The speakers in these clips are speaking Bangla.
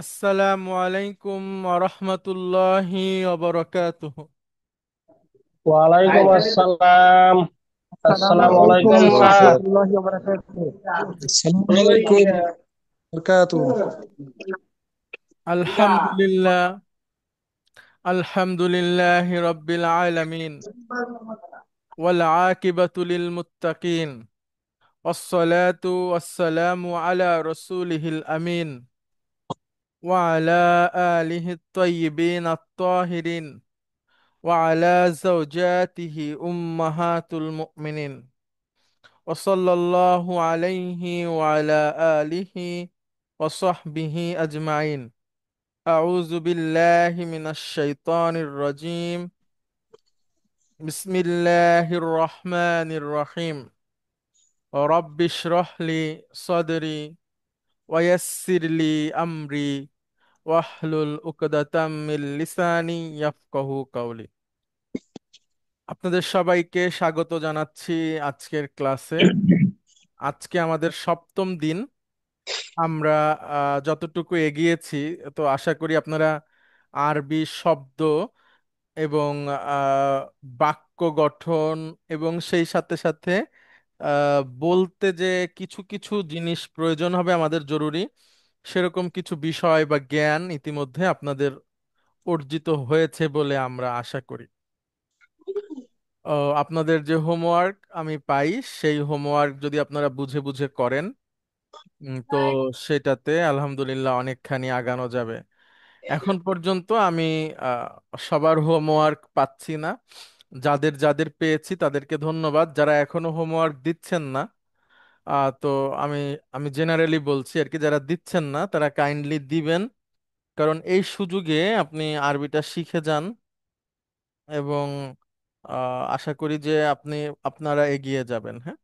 আসসালামু আলাইকুম ওয়া বারাকাতুহু। ওয়ালাইকুম আসসালাম। আসসালামু আসসালামু আলাইকুম আলাইকুম স্যার। রহমতুল্লাহি ওয়া বারাকাতুহু। আসসালামু আলাইকুম বারাকাতুহু। আলহামদুলিল্লাহ, আলহামদুলিল্লাহি রাব্বিল আলামিন, ওয়াল আকিবাতু লিল মুত্তাকিন, ওয়াসসালাতু ওয়াসসালামু আলা রাসূলিহিল আমিন, ওয়া আলা আলিহি আত-তাইয়িবিন আত-তাহিরিন, ওয়া আলা যাওজাতিহি উম্মাহাতুল মুমিনিন, ওয়া সাল্লাল্লাহু আলাইহি ওয়া আলা আলিহি ওয়া সাহবিহি আজমাইন। أعوذ بالله من الشيطان الرجيم. بسم الله الرحمن الرحيم. رب اشرح لي صدري ويسر لي أمري واحلل عقدة من لساني يفقهوا قولي. আপনাদের সবাইকে স্বাগত জানাচ্ছি আজকের ক্লাসে। আজকে আমাদের সপ্তম দিন। আমরা যতটুকু এগিয়েছি, তো আশা করি আপনারা আরবি শব্দ এবং বাক্য গঠন এবং সেই সাথে সাথে বলতে যে কিছু কিছু জিনিস প্রয়োজন হবে আমাদের জরুরি, সেরকম কিছু বিষয় বা জ্ঞান ইতিমধ্যে আপনাদের অর্জিত হয়েছে বলে আমরা আশা করি। আপনাদের যে হোমওয়ার্ক আমি পাই, সেই হোমওয়ার্ক যদি আপনারা বুঝে বুঝে করেন, তো সেটাতে আলহামদুলিল্লাহ অনেকখানি আগানো যাবে। এখন পর্যন্ত আমি সবার হোমওয়ার্ক পাচ্ছি না। যাদের যাদের পেয়েছি তাদেরকে ধন্যবাদ। যারা এখনো হোমওয়ার্ক দিচ্ছেন না, তো আমি আমি জেনারেলি বলছি আর কি, যারা দিচ্ছেন না তারা কাইন্ডলি দিবেন। কারণ এই সুযোগে আপনি আরবিটা শিখে যান এবং আশা করি যে আপনারা এগিয়ে যাবেন। হ্যাঁ,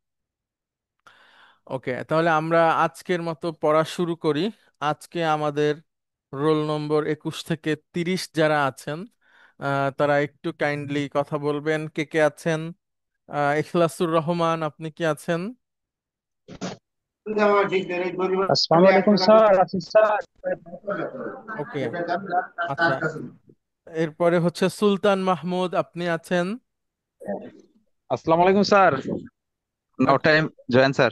ওকে, তাহলে আমরা আজকের মতো পড়া শুরু করি। আজকে আমাদের রোল নম্বর 21 থেকে 30 যারা আছেন, তারা একটু কাইন্ডলি কথা বলবেন। কে কে আছেন? ইখলাসুর রহমান, আপনি কি আছেন? আসসালামু আলাইকুম স্যার। আছি স্যার। ওকে, আচ্ছা। এরপরে হচ্ছে সুলতান মাহমুদ, আপনি আছেন? আসসালামু আলাইকুম স্যার। নাও ওকে, টাইম জয়েন স্যার।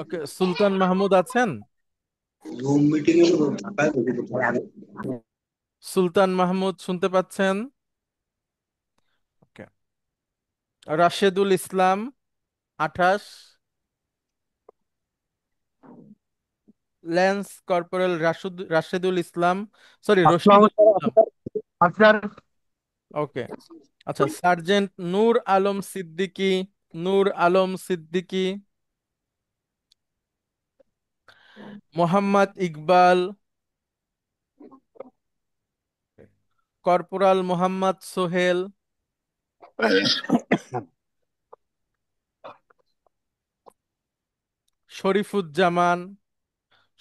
ওকে, সুলতান মাহমুদ আছেন? সুলতান মাহমুদ শুনতে পাচ্ছেন? ওকে। Rashedul Islam 28, lance corporal Rashedul Islam, sorry আসসালামু রশিদুল ইসলাম। আফজার। ওকে, আচ্ছা। সার্জেন্ট নূর আলম সিদ্দিকী, নূর আলম সিদ্দিকী। মোহাম্মদ ইকবাল, কর্পোরাল মোহাম্মদ সোহেল, শরীফুজ্জামান,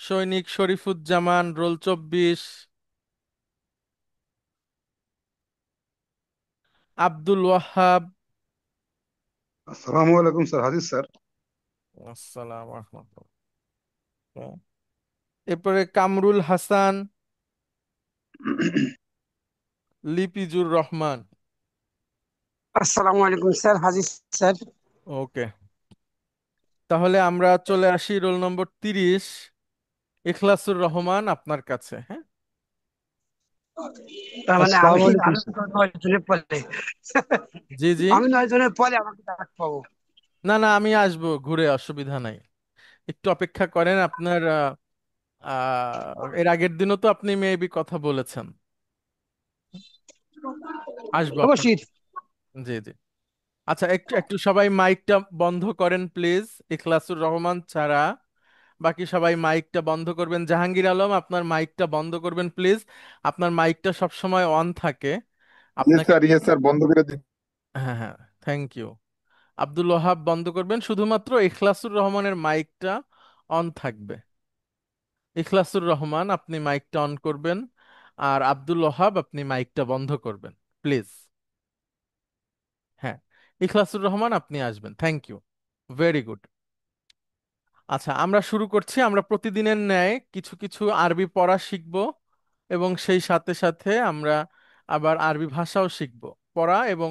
সৈনিক শরীফুজ্জামান, রোল 24। আব্দুল ওয়াহাব। আসসালামু আলাইকুম স্যার, হাজির স্যার। আসসালাম রাহমাতুল্লাহ। এরপরে কামরুল হাসান, লিপিজুর রহমান। আসসালামু আলাইকুম স্যার, হাজির স্যার। ওকে, তাহলে আমরা চলে আসি রোল নম্বর 30, ইখলাসুর রহমান, আপনার কাছে। হ্যাঁ, তার মানে আমি আসসালামু আলাইকুম আরো স্যার। 9 জনের পরে জি জি। আমি 9 জনের পরে আমাকে ডাক পাবো। না না, আমি আসবো ঘুরে, অসুবিধা নাই। একটু অপেক্ষা করেন। আপনার এর আগের দিনও তো আপনি মেবি কথা বলেছেন। আসবো আপনার। অবশ্যই। জি জি। আচ্ছা, একটু একটু সবাই মাইকটা বন্ধ করেন প্লিজ, ইখলাসুর রহমান ছাড়া বাকি সবাই মাইকটা বন্ধ করবেন। জাহাঙ্গীর আলম, আপনার মাইকটা বন্ধ করবেন প্লিজ। আপনার মাইকটা সব সময় অন থাকে। ইয়েস আপনাকে, স্যার, ইয়েস স্যার, বন্ধ করে দিন। হ্যাঁ হ্যাঁ, থ্যাংক ইউ। আব্দুল ওহাব বন্ধ করবেন, শুধুমাত্র ইখলাসুর রহমানের মাইকটা অন থাকবে। ইখলাসুর রহমান, আপনি মাইকটা অন করবেন, আর আব্দুল ওহাব আপনি মাইকটা বন্ধ করবেন প্লিজ। হ্যাঁ, ইখলাসুর রহমান আপনি আসবেন, থ্যাংক ইউ, ভেরি গুড। আচ্ছা, আমরা শুরু করছি। আমরা প্রতিদিনের ন্যায় কিছু কিছু আরবি পড়া শিখব এবং সেই সাথে সাথে আমরা আবার আরবি ভাষাও শিখব। পড়া এবং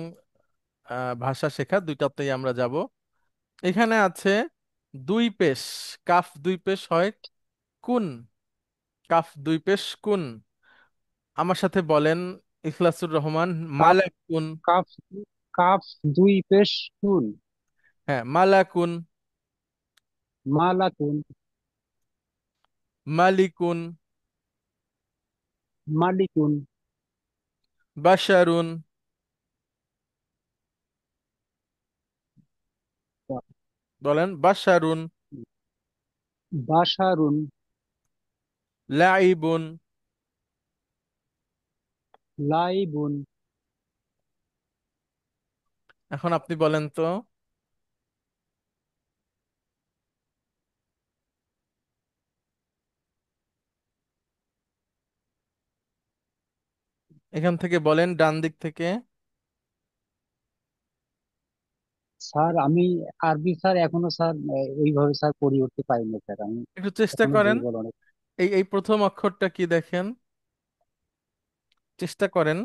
ভাষা শেখা দুইটাতেই আমরা যাব। এখানে আছে দুই পেশ। কাফ দুই পেশ হয় কুন। কাফ দুই পেশ কুন। আমার সাথে বলেন, ইখলাসুর রহমান। কাফ মালাকুন। কাফ কাফ দুই পেশ কুন। হ্যাঁ, মালাকুন। মালাকুন। মালিকুন। মালিকুন। বাশারুন। বলেন, বাশারুন। বাশারুন। লাইবুন। লাইবুন। এখন আপনি বলেন তো। এখান থেকে বলেন, ডান দিক থেকে। স্যার আমি আরবি স্যার এখনো স্যার ওইভাবে স্যার পড়ে উঠতে পারিনি স্যার, আমি একটু চেষ্টা এখনো করেন। দুর্বল অনেক। এই এই প্রথম অক্ষরটা কি দেখেন, চেষ্টা করেন।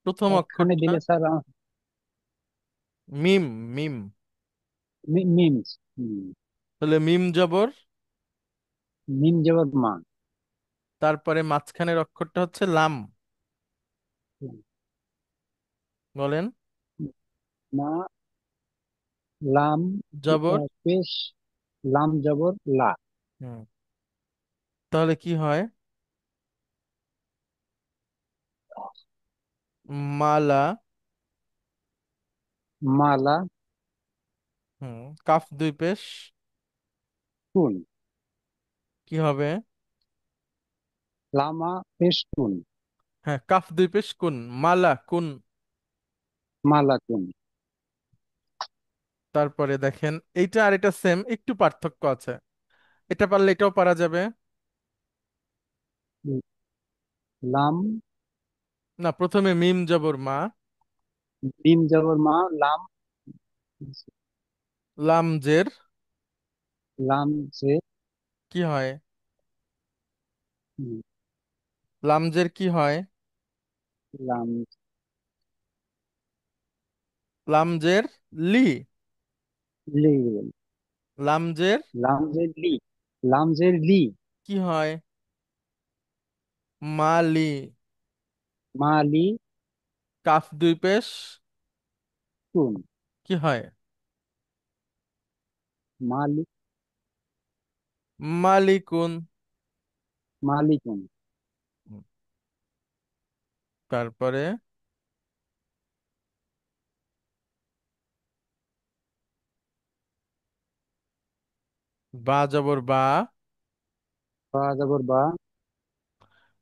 প্রথম একখানে অক্ষরটা দিলে স্যার মিম। মিম। মিমস। তাহলে মিম জবর, মিম জবর মা। তারপরে মাঝখানের অক্ষরটা হচ্ছে লাম। বলেন। মা। লাম। জবর। পেশ। লাম জবর লা। হুম, তাহলে কি হয়? মালা। মালা হুম, কাফ দুই পেশ কুন। কি হবে? লামা পেশ কুন। হ্যাঁ, কাফ দুই পেশ কুন। মালা কুন। মালা কুন। তারপরে দেখেন, এইটা আর এটা সেম, একটু পার্থক্য আছে। এটা পারলে এটাও পারা যাবে। লাম। না, প্রথমে মিম জবর মা। মিম জবর মা। লাম। লাম জের লাম জে। কি হয়? উম, লাম জের কি হয়? লাম লাম জের লি। লি। লাম জের লাম জে লি। লাম জে লি। কি হয়? মালি। মালি কাফ দুই পেশ কুন। কি হয়? মালি মালিকুন। মালিকুন। তারপরে বা জবর বা। বা জবর বা।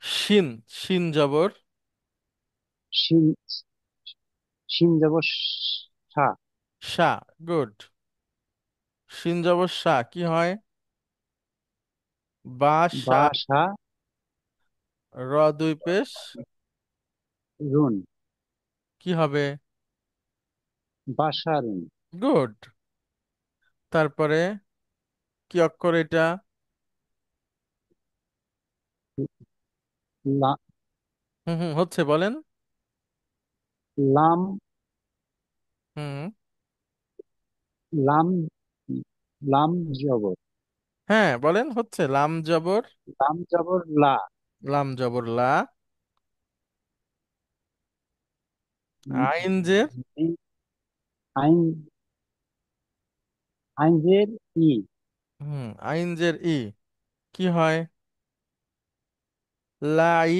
শিন। শিন জবর শিন। শিন জবর সা। সা। গুড। শিন জবর সা কি হয়? বা বা সা। সা। র দুই পেশ রুন। কি হবে? বাসারুন। গুড। তারপরে কি অক্ষর এটা? লা- হুম হুম, হচ্ছে, বলেন। লাম। হুম। লাম। লাম জবর। হ্যাঁ, বলেন, হচ্ছে লাম জবর। লাম জবর লা। লাম জবর লা। আইন জের মিম। আইন। আইন জের ই। আইন জের ই কি হয়? লাই।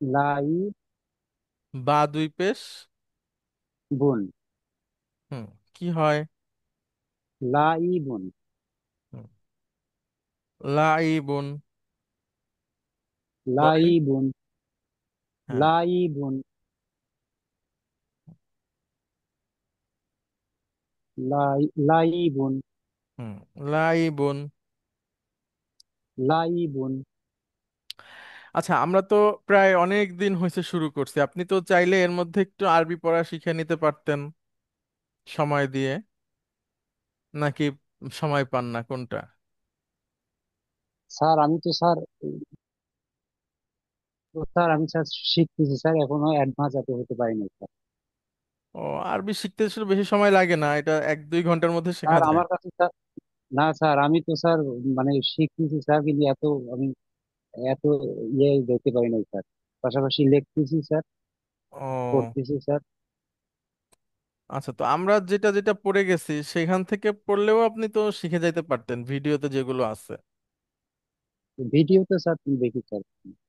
লাই বা দুই পেশ বুন। হুম, কি হয়? লাই বুন। হুম, লাইবুন। লাই বলেন। বুন। হ্যাঁ। লাই বুন। লাই বুন। লাইবুন। লাই বুন। আচ্ছা, আমরা তো প্রায় অনেক দিন হয়েছে শুরু করছি, আপনি তো চাইলে এর মধ্যে একটু আরবি পড়া শিখে নিতে পারতেন সময় দিয়ে, নাকি সময় পান না কোনটা? স্যার আমি তো স্যার আমি স্যার শিখতেছি স্যার, এখনো অ্যাডভান্স এত হতে পারিনি স্যার। ও, আরবি শিখতে আসলে বেশি সময় লাগে না, এটা 1-2 ঘন্টার মধ্যে শেখা স্যার যায়। আমার কাছে স্যার, না স্যার আমি তো স্যার মানে শিখতেছি স্যার, কিন্তু আমি এত দেখতে পারি নাই স্যার। পাশাপাশি লিখতেছি স্যার, ও পড়তেছি স্যার। আচ্ছা, তো আমরা যেটা যেটা পড়ে গেছি সেখান থেকে পড়লেও আপনি তো শিখে যাইতে পারতেন, ভিডিওতে যেগুলো আছে। ভিডিও তো স্যার তুমি দেখি স্যার।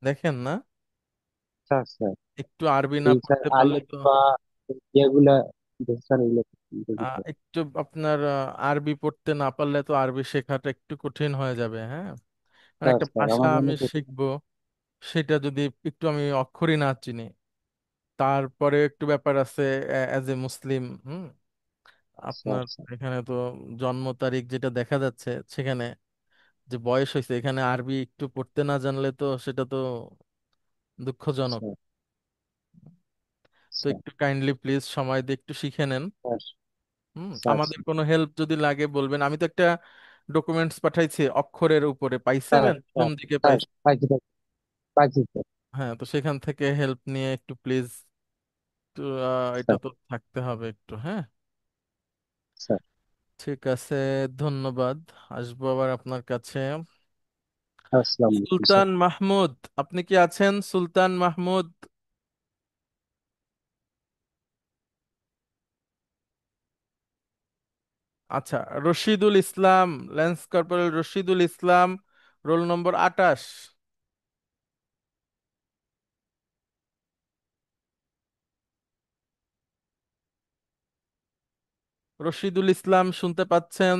দেখেন না, স্যার স্যার একটু আরবি না এই স্যার পড়তে পারলে আলিফ তো। বা যেগুলা দেখি স্যার, এগুলো দেখি স্যার। একটু আপনার আরবি পড়তে না পারলে তো আরবি শেখাটা একটু কঠিন হয়ে যাবে, হ্যাঁ। মানে স্যার একটা স্যার ভাষা আমার জন্য আমি শিখবো, সেটা যদি একটু আমি অক্ষরই না চিনি, তারপরে একটু ব্যাপার আছে অ্যাজ এ মুসলিম। স্যার আপনার স্যার এখানে তো জন্ম তারিখ যেটা দেখা যাচ্ছে সেখানে, যে বয়স হয়েছে, এখানে আরবি একটু পড়তে না জানলে তো সেটা তো দুঃখজনক। স্যার তো স্যার একটু কাইন্ডলি প্লিজ সময় দিয়ে একটু শিখে নেন। স্যার স্যার আমাদের কোনো হেল্প যদি লাগে বলবেন, আমি তো একটা ডকুমেন্টস পাঠাইছি অক্ষরের উপরে, স্যার পাইছিলেন প্রথম স্যার দিকে স্যার পাইছি। পাইছি স্যার, পাইছি স্যার। হ্যাঁ, তো সেখান থেকে হেল্প নিয়ে একটু প্লিজ, একটু এটা স্যার তো থাকতে হবে একটু, হ্যাঁ। স্যার ঠিক আছে, ধন্যবাদ। আসবো আবার আপনার কাছে। আসসালামু আলাইকুম স্যার। সুলতান মাহমুদ, আপনি কি আছেন সুলতান মাহমুদ? আচ্ছা, রশিদুল ইসলাম, ল্যান্স কর্পোরাল রশিদুল ইসলাম, রোল নম্বর 28। রশিদুল ইসলাম শুনতে পাচ্ছেন?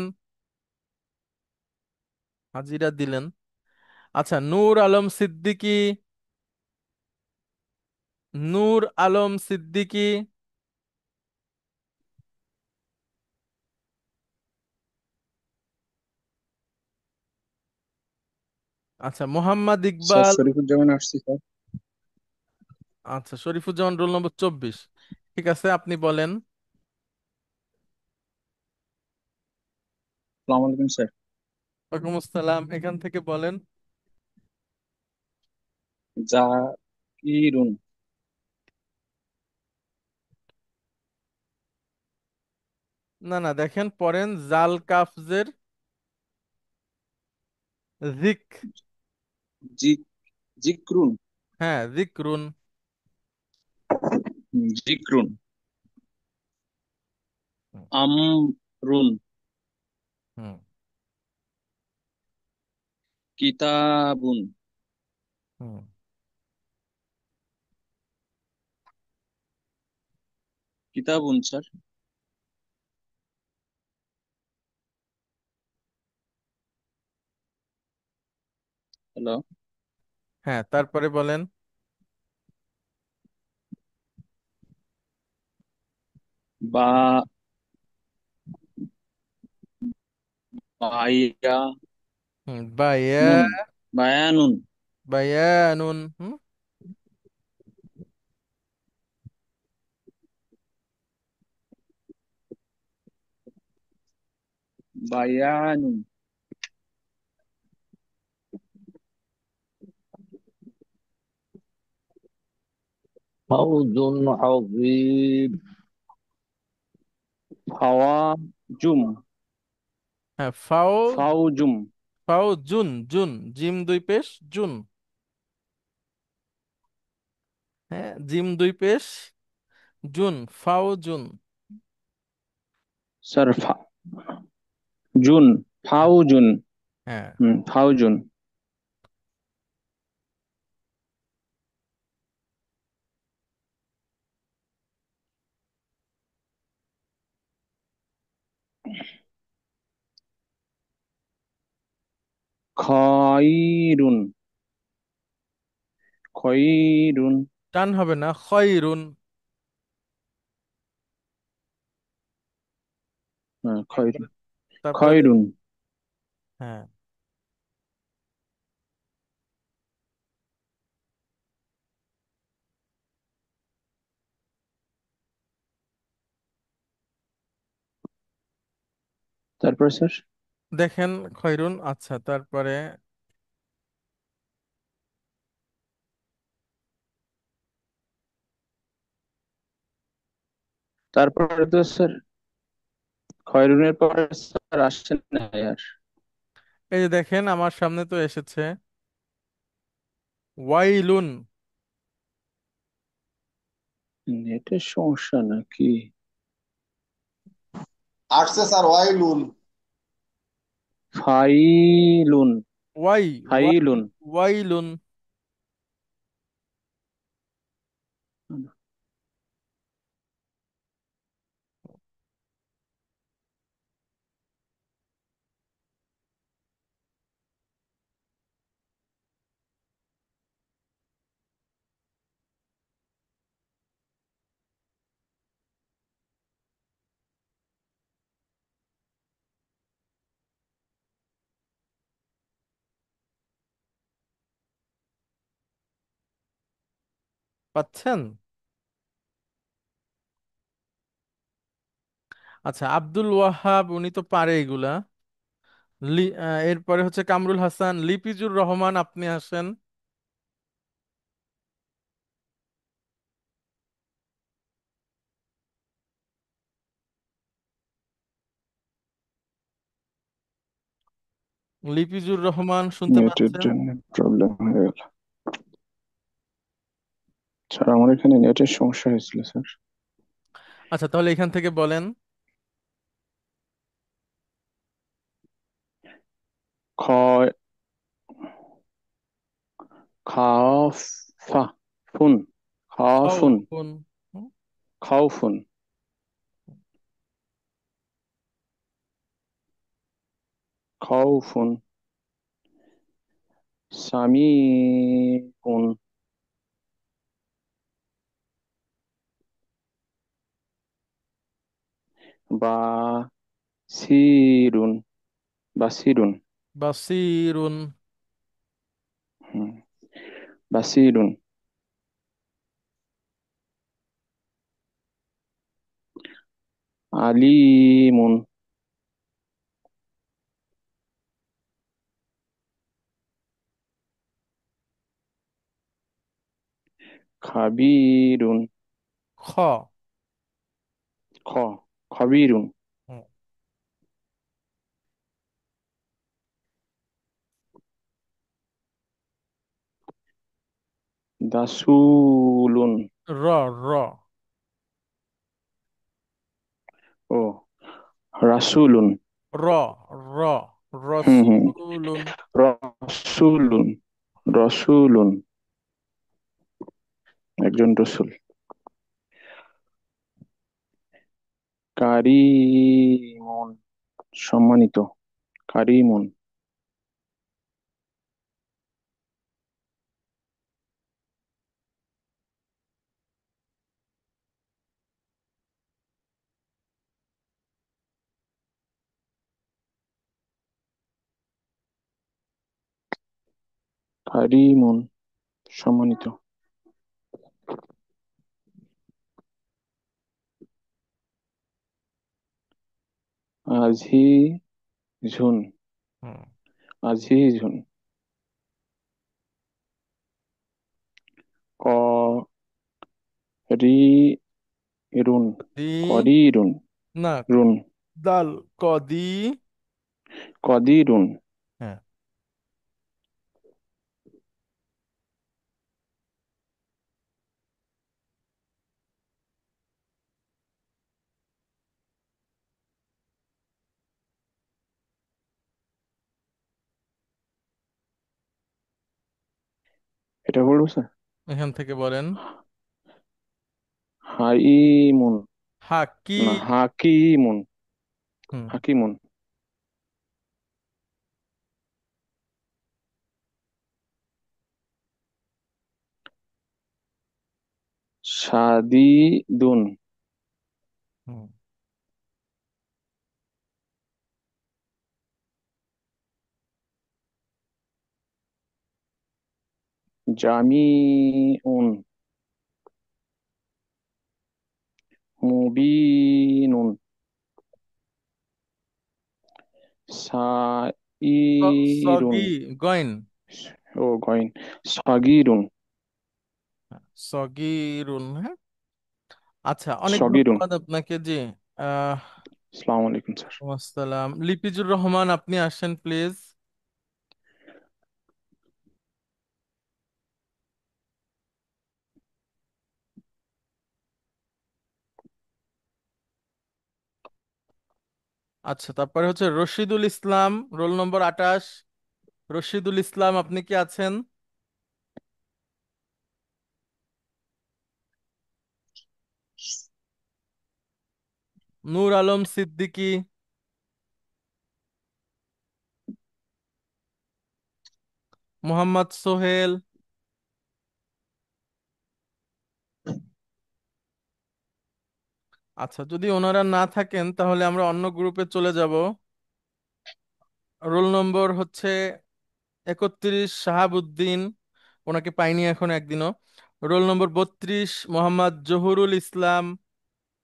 হাজিরা দিলেন। আচ্ছা, নূর আলম সিদ্দিকী, নূর আলম সিদ্দিকী। আচ্ছা, মোহাম্মদ স্যার ইকবাল। শরীফুজ্জামান আসছি স্যার। আচ্ছা, শরীফুজ্জামান, রোল নম্বর 24। ঠিক আছে, আপনি বলেন। আসসালামু আলাইকুম স্যার। ওয়ালাইকুম আসসালাম, এখান থেকে বলেন। জাকিরুন। না না, দেখেন পড়েন, জাল কাফজের জিক। জি জিক্রুন। হ্যাঁ, জিকরুন। জিক্রুন। হুম। আমরুন। হুম। কিতাবুন। হুম। কিতাবুন স্যার। হ্যালো। হ্যাঁ, তারপরে বলেন। বা বায়ানুন। বায়া, বায়ানুন। বায়ানুন। বায়ানুন। فوز عظيم. ফাওয়াজুম। হ্যাঁ, ফাও, ফাওজুম। ফাও জুন, জুন, জিম দুই পেশ, জুন। হ্যাঁ, জিম দুই পেশ, জুন, ফাও জুন। Sir June. ফাওজুন। হ্যাঁ। ফাওজুন। খয়রুন। খয়রুন। টান হবে না, খয়রুন। খয়রুন। তারপরে, তারপরে খয়রুন। হ্যাঁ, তারপর স্যার? দেখেন খয়রুন, আচ্ছা তারপরে তারপরে তো স্যার খয়রুনের পরে স্যার আসছে না আর। এই যে দেখেন আমার সামনে তো এসেছে ওয়াইলুন। নেটের সমস্যা নাকি? আসছে স্যার ওয়াইলুন। ফাইলুন। ওয়াই ওয়াই ফাইলুন। ওয়াইলুন। পাচ্ছেন? আচ্ছা, আব্দুল ওয়াহাব উনি তো পারে এগুলা। এরপরে হচ্ছে কামরুল হাসান, লিপিজুর রহমান, আপনি আসেন। লিপিজুর রহমান শুনতে নেটের পাচ্ছেন? জন্য প্রবলেম হয়ে গেল স্যার, আমার এখানে নেটের সমস্যা হয়েছিল স্যার। আচ্ছা তাহলে এখান থেকে বলেন। খ খাফা ফুন। খাফুন। খাউফুন। হুম, খাউফুন। খাউফুন। সামিউন। বাসিরুন। বাসিরুন। বাসিরুন। হুম, বাসিরুন। আলিমুন। খাবিরুন। খ। খ খবিরুন। হুম, দাসুলুন। র। র। ও রাসুলুন। র। র। হুম হুম। রসুলুন। রসুলুন। রসুলুন। একজন রসুল। কারিমুন। সম্মানিত। কারিমুন। কারিমুন। সম্মানিত। আজিজুন। হুম, আজিজুন। করিরুন। দি। করিরুন। না, রুন। দাল। কদি। কদিরুন। হ্যাঁ, এটা বলবো স্যার? এখান থেকে বলেন। হাইমুন। হাকি। না, হাকিমুন। হুম, হাকিমুন। সাদিদুন। হুম, জামিউন। মুবিনুন। সাইরুন। সগি গইন। ও গইন। সগিরুন। সগিরুন, হ্যাঁ। আচ্ছা, অনেক সগিরুন। ধন্যবাদ আপনাকে। জি, আহ আসসালামু আলাইকুম স্যার। আসসালাম। লিপিজুর রহমান, আপনি আসেন প্লিজ। আচ্ছা, তারপরে হচ্ছে রশিদুল ইসলাম, রোল নম্বর 28। রশিদুল ইসলাম, আপনি কি আছেন? নূর আলম সিদ্দিকী, মোহাম্মদ সোহেল। আচ্ছা, যদি ওনারা না থাকেন তাহলে আমরা অন্য গ্রুপে চলে যাব। রোল নম্বর হচ্ছে 31 শাহাবুদ্দিন, ওনাকে পাইনি এখন একদিনও। Roll number 32 Mohammad Zahurul Islam.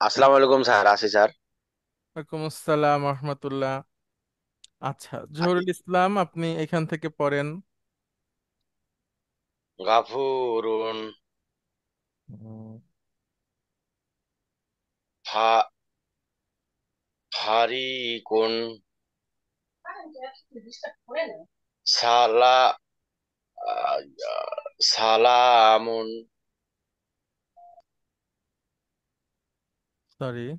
আসসালামু আলাইকুম স্যার, আছি স্যার। ওয়ালাইকুম আসসালাম রহমতুল্লাহ। আচ্ছা, আছি। জহুরুল ইসলাম, আপনি এখান থেকে পড়েন। গাফুরুন, উম, ফা ফারিকুন, সালা আহ, সালামুন, সরি।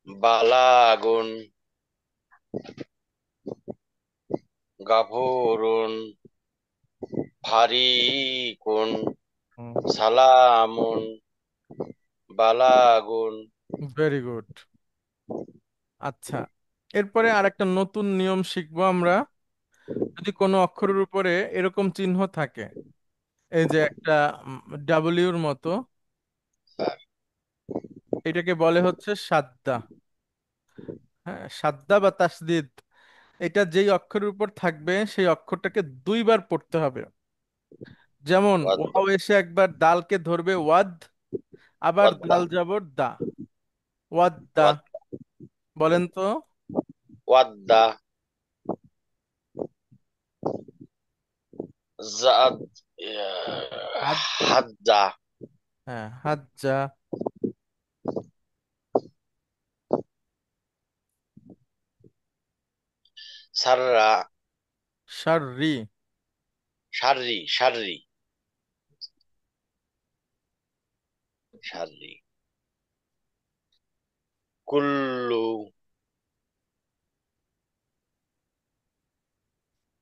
বালাগুন, গাফুরুন, ফারিকুন, সালামুন, বালাগুন। Very good. আচ্ছা, এরপরে আরেকটা নতুন নিয়ম শিখবো আমরা। যদি কোনো অক্ষরের উপরে এরকম চিহ্ন থাকে, এই যে একটা ডাব্লিউর মতো, এটাকে বলে হচ্ছে সাদ্দা। হ্যাঁ, সাদ্দা বা তাসদিদ। এটা যেই অক্ষরের উপর থাকবে সেই অক্ষরটাকে দুইবার পড়তে হবে। যেমন ওয়াদ- ওয়াও এসে একবার দালকে ধরবে, ওয়াদ। আবার ওয়াদ্দা, দাল যাবর দা, ওয়াদ্দা। ওয়াদ- বলেন তো। ওয়াদ্দা, জাদ, হাদ, হাদ্দা, হ্যাঁ, হাজ্জা। সাররা, শাররি। শাররি, শাররি, শাররি, কুল্লু,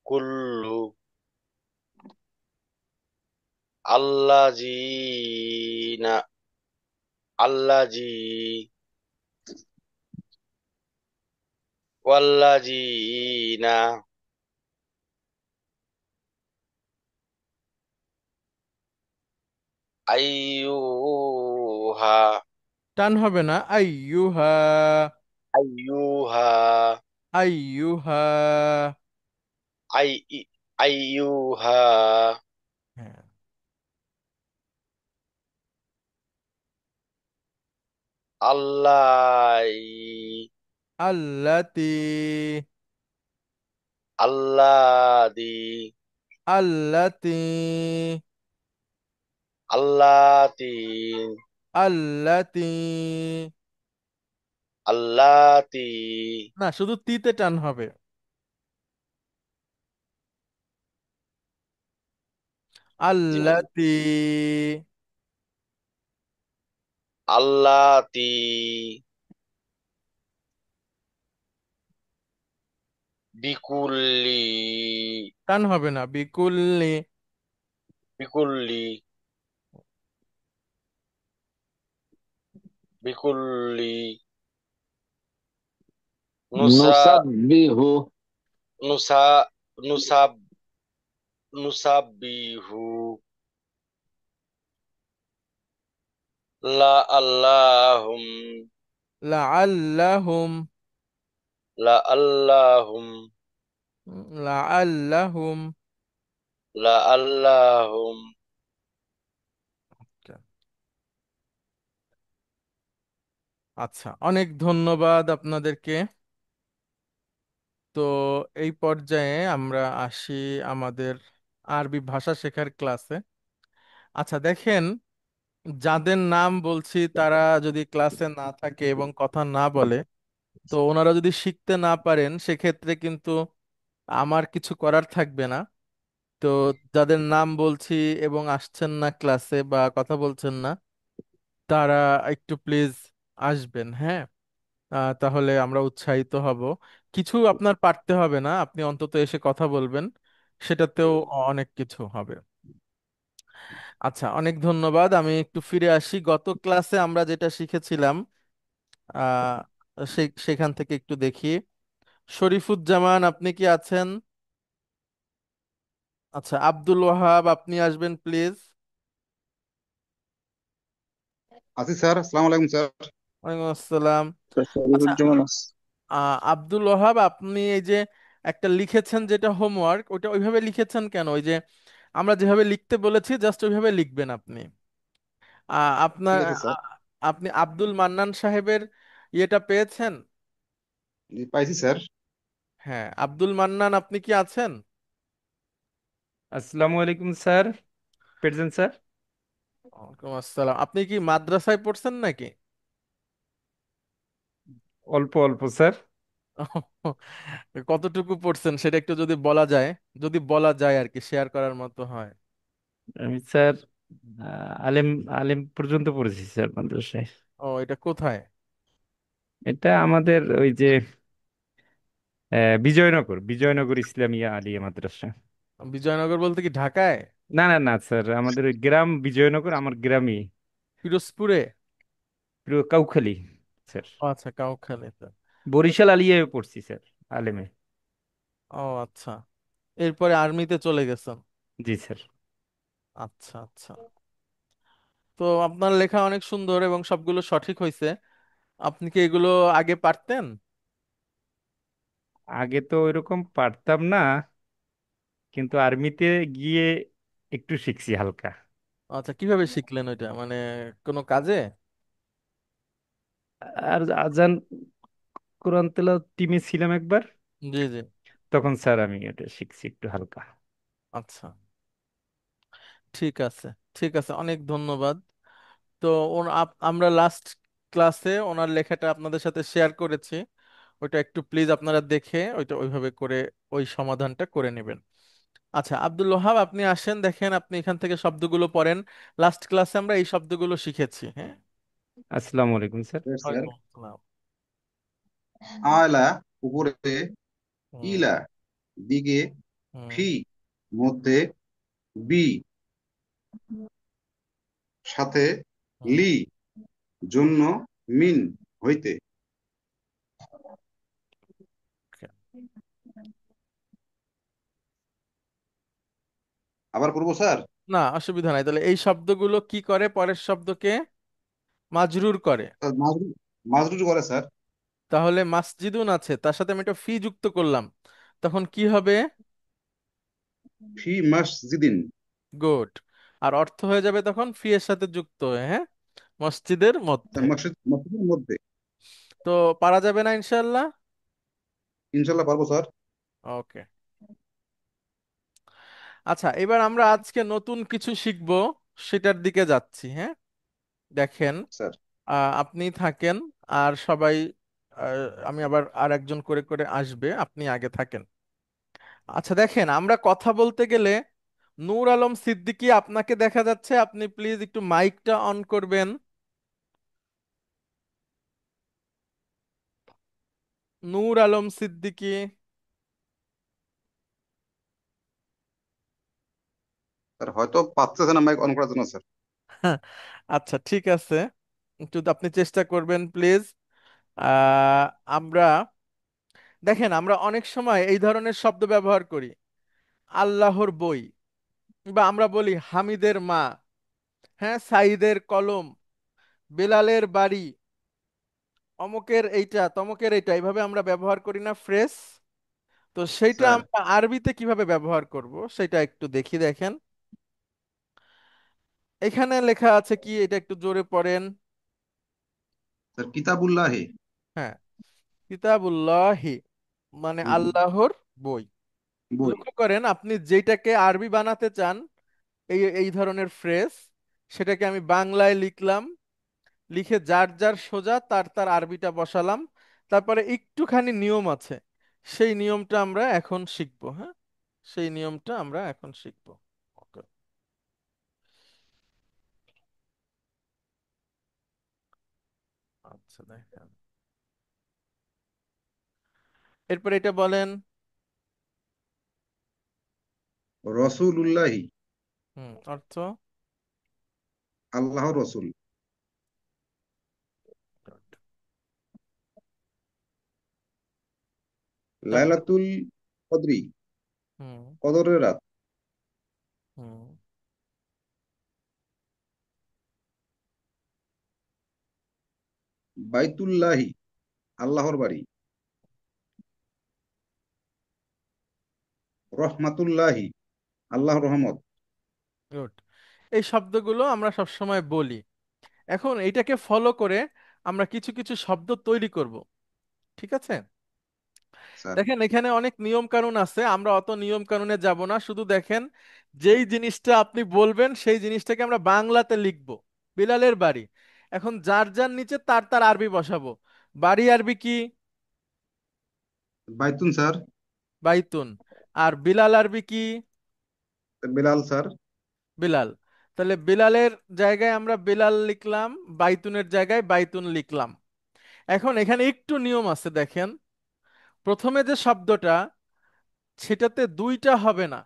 কুল্লু, আল্লাজিনা, আল্লাজি, ওয়াল্লাজিনা, আইয়ুহা, টান হবে না, আইয়ুহা। আইয়ুহা, আইয়ুহা। আই আইয়ুহা, হ্যাঁ, আল্লাই, আল্লাতি, আল্লাদি, আল্লাতি, আল্লাতি, আল্লাতি। আল্লাতি। না, শুধু তিতে টান হবে। জি হুজুর। আল্লাতি। আল্লাতি, বিকুল্লি, টান হবে না, বিকুল্লি। বিকুল্লি, বিকুল্লি, নুসা, নুসাব্বিহু নুসা, নুসাব, নুসাব্বিহু, লা আল্লাহুম, লাআল্লাহুম, লা আল্লাহুম, লাআল্লাহুম। লা আল্লাহুম, আচ্ছা, অনেক ধন্যবাদ আপনাদেরকে। তো এই পর্যায়ে আমরা আসি আমাদের আরবি ভাষা শেখার ক্লাসে। আচ্ছা দেখেন, যাদের নাম বলছি তারা যদি ক্লাসে না থাকে এবং কথা না বলে, তো ওনারা যদি শিখতে না পারেন সেক্ষেত্রে কিন্তু আমার কিছু করার থাকবে না। তো যাদের নাম বলছি এবং আসছেন না ক্লাসে বা কথা বলছেন না, তারা একটু প্লিজ আসবেন, হ্যাঁ। তাহলে আমরা উৎসাহিত হব। কিছু আপনার পারতে হবে না, আপনি অন্তত এসে কথা বলবেন, সেটাতেও অনেক কিছু হবে। আচ্ছা, অনেক ধন্যবাদ। আমি একটু ফিরে আসি, গত ক্লাসে আমরা যেটা শিখেছিলাম আহ সেখান থেকে একটু দেখি। শরীফুজ্জামান, আপনি কি আছেন? আচ্ছা, আব্দুল ওয়াহাব, আপনি আসবেন প্লিজ। আছি স্যার, আসসালামু আলাইকুম স্যার। ওয়ালাইকুম আসসালাম। স্যার আচ্ছা, শরীফুজ্জামান আছে। আব্দুল ওয়াহাব, আপনি এই যে একটা লিখেছেন যেটা হোমওয়ার্ক, ওটা ওইভাবে লিখেছেন কেন? ওই যে আমরা যেভাবে লিখতে বলেছি জাস্ট ওইভাবে লিখবেন আপনি। আপনার ঠিক আছে স্যার। আপনি আব্দুল মান্নান সাহেবের ইয়েটা পেয়েছেন? জি, পাইছি স্যার। হ্যাঁ, আব্দুল মান্নান, আপনি কি আছেন? আসসালামু আলাইকুম স্যার, প্রেজেন্ট স্যার। ওয়ালাইকুম আসসালাম। আপনি কি মাদ্রাসায় পড়ছেন নাকি? অল্প অল্প স্যার। কতটুকু পড়ছেন সেটা একটু যদি বলা যায়, যদি বলা যায় আর কি, শেয়ার করার মতো হয়। আমি স্যার আলেম আলেম পর্যন্ত পড়েছি স্যার মাদ্রাসায়। ও, এটা কোথায়? এটা আমাদের ওই যে বিজয়নগর বিজয়নগর ইসলামিয়া আলিয়া মাদ্রাসা। বিজয়নগর বলতে কি ঢাকায়? না না না স্যার, আমাদের ওই গ্রাম বিজয়নগর, আমার গ্রামই। পিরোজপুরে? পুরো কাউখালী স্যার। ও আচ্ছা, কাউখালীতে। বরিশাল আলিয়ায় পড়ছি স্যার, আলেমে। ও আচ্ছা, এরপরে আর্মিতে চলে গেছেন? জি স্যার। আচ্ছা আচ্ছা। তো আপনার লেখা অনেক সুন্দর এবং সবগুলো সঠিক হয়েছে। আপনি কি এগুলো আগে পারতেন? আগে তো ওইরকম পারতাম না, কিন্তু আর্মিতে গিয়ে একটু শিখছি হালকা। আচ্ছা, কিভাবে শিখলেন ওইটা, মানে কোনো কাজে? আর আজান, কোরআন তেলাওয়াত টিমে ছিলাম একবার, জি জি। তখন স্যার আমি এটা শিখছি একটু হালকা। আচ্ছা, ঠিক আছে, ঠিক আছে, অনেক ধন্যবাদ। তো আমরা লাস্ট ক্লাসে ওনার লেখাটা আপনাদের সাথে শেয়ার করেছি, ওইটা একটু প্লিজ আপনারা দেখে ওইটা ওইভাবে করে ওই সমাধানটা করে নেবেন। আচ্ছা, আব্দুল ওহাব, আপনি আসেন, দেখেন আপনি এখান থেকে শব্দগুলো পড়েন। লাস্ট ক্লাসে আমরা এই শব্দগুলো শিখেছি, হ্যাঁ। আসসালামু আলাইকুম স্যার। Yes, sir. ওয়ালাইকুম আসসালাম। আলা উপরে, হুম ইলা দিকে, হুম ফি মধ্যে, বি সাথে, হুম। লি জন্য, মিন হইতে। আবার করবো স্যার? না, অসুবিধা নাই। তাহলে এই শব্দগুলো কি করে? পরের শব্দকে মাজরুর করে। স্যার, মাজরুর করে স্যার। তাহলে মাসজিদুন আছে, তার সাথে আমি একটা ফি যুক্ত করলাম, তখন কি হবে? ফি মসজিদিন। গুড। আর অর্থ হয়ে যাবে তখন ফি এর সাথে যুক্ত হয়ে, হ্যাঁ, মসজিদের মধ্যে। মসজিদের মধ্যে। তো পারা যাবে না ইনশাল্লাহ? ইনশাল্লাহ পারবো স্যার। ওকে। আচ্ছা, এবার আমরা আজকে নতুন কিছু শিখবো, সেটার দিকে যাচ্ছি, হ্যাঁ। দেখেন, স্যার। আপনি থাকেন, আর সবাই আমি আবার আর একজন করে করে আসবে, আপনি আগে থাকেন। আচ্ছা দেখেন, আমরা কথা বলতে গেলে নূর আলম সিদ্দিকী, আপনাকে দেখা যাচ্ছে, আপনি প্লিজ একটু মাইকটা অন করবেন। নূর আলম সিদ্দিকী। স্যার হয়তো পাচ্ছে না মাইক অন করার জন্য স্যার। আচ্ছা, ঠিক আছে, একটু আপনি চেষ্টা করবেন প্লিজ। আহ আমরা দেখেন, আমরা অনেক সময় এই ধরনের শব্দ ব্যবহার করি। আল্লাহর বই, বা আমরা বলি হামিদের মা, হ্যাঁ, সাইদের কলম, বেলালের বাড়ি, অমুকের এইটা, তমুকের এইটা, এইভাবে আমরা ব্যবহার করি না ফ্রেজ? তো সেইটা স্যার, আমরা আরবিতে কিভাবে ব্যবহার করব সেটা একটু দেখি। দেখেন, এখানে লেখা আছে কি, এটা একটু জোরে পড়েন। স্যার কিতাবুল্লাহি। হ্যাঁ, কিতাবুল্লাহি মানে হুম, আল্লাহর বই। বই। লক্ষ্য করেন, আপনি যেটাকে আরবি বানাতে চান, এই এই ধরনের ফ্রেজ, সেটাকে আমি বাংলায় লিখলাম, লিখে যার যার সোজা তার তার আরবিটা বসালাম। তারপরে একটুখানি নিয়ম আছে, সেই নিয়মটা আমরা এখন শিখবো। হ্যাঁ, সেই নিয়মটা আমরা এখন শিখবো। ওকে, আচ্ছা দেখেন, এরপর এটা বলেন। রসুলুল্লাহি, অর্থ। আল্লাহর রসুল। তারপর। লাইলাতুল কদরি, হুম। কদরের রাত। হুম। বাইতুল্লাহি, আল্লাহর বাড়ি। রহমাতুল্লাহি, আল্লাহর রহমত। গুড। এই শব্দগুলো আমরা সব সময় বলি। এখন এইটাকে ফলো করে আমরা কিছু কিছু শব্দ তৈরি করব। ঠিক আছে? স্যার। দেখেন, এখানে অনেক নিয়ম কানুন আছে, আমরা অত নিয়ম কানুনে যাব না। শুধু দেখেন, যেই জিনিসটা আপনি বলবেন সেই জিনিসটাকে আমরা বাংলাতে লিখব। বিলালের বাড়ি, এখন যার যার নিচে তার তার আরবি বসাবো। বাড়ি আরবি কি? বাইতুন স্যার। বাইতুন। আর বিলাল আরবি কি? বেলাল স্যার। বিলাল। তাহলে বিলালের জায়গায় আমরা বিলাল লিখলাম, বাইতুনের জায়গায় বাইতুন লিখলাম। এখন এখানে একটু নিয়ম আছে, দেখেন। প্রথমে যে শব্দটা, সেটাতে দুইটা হবে না,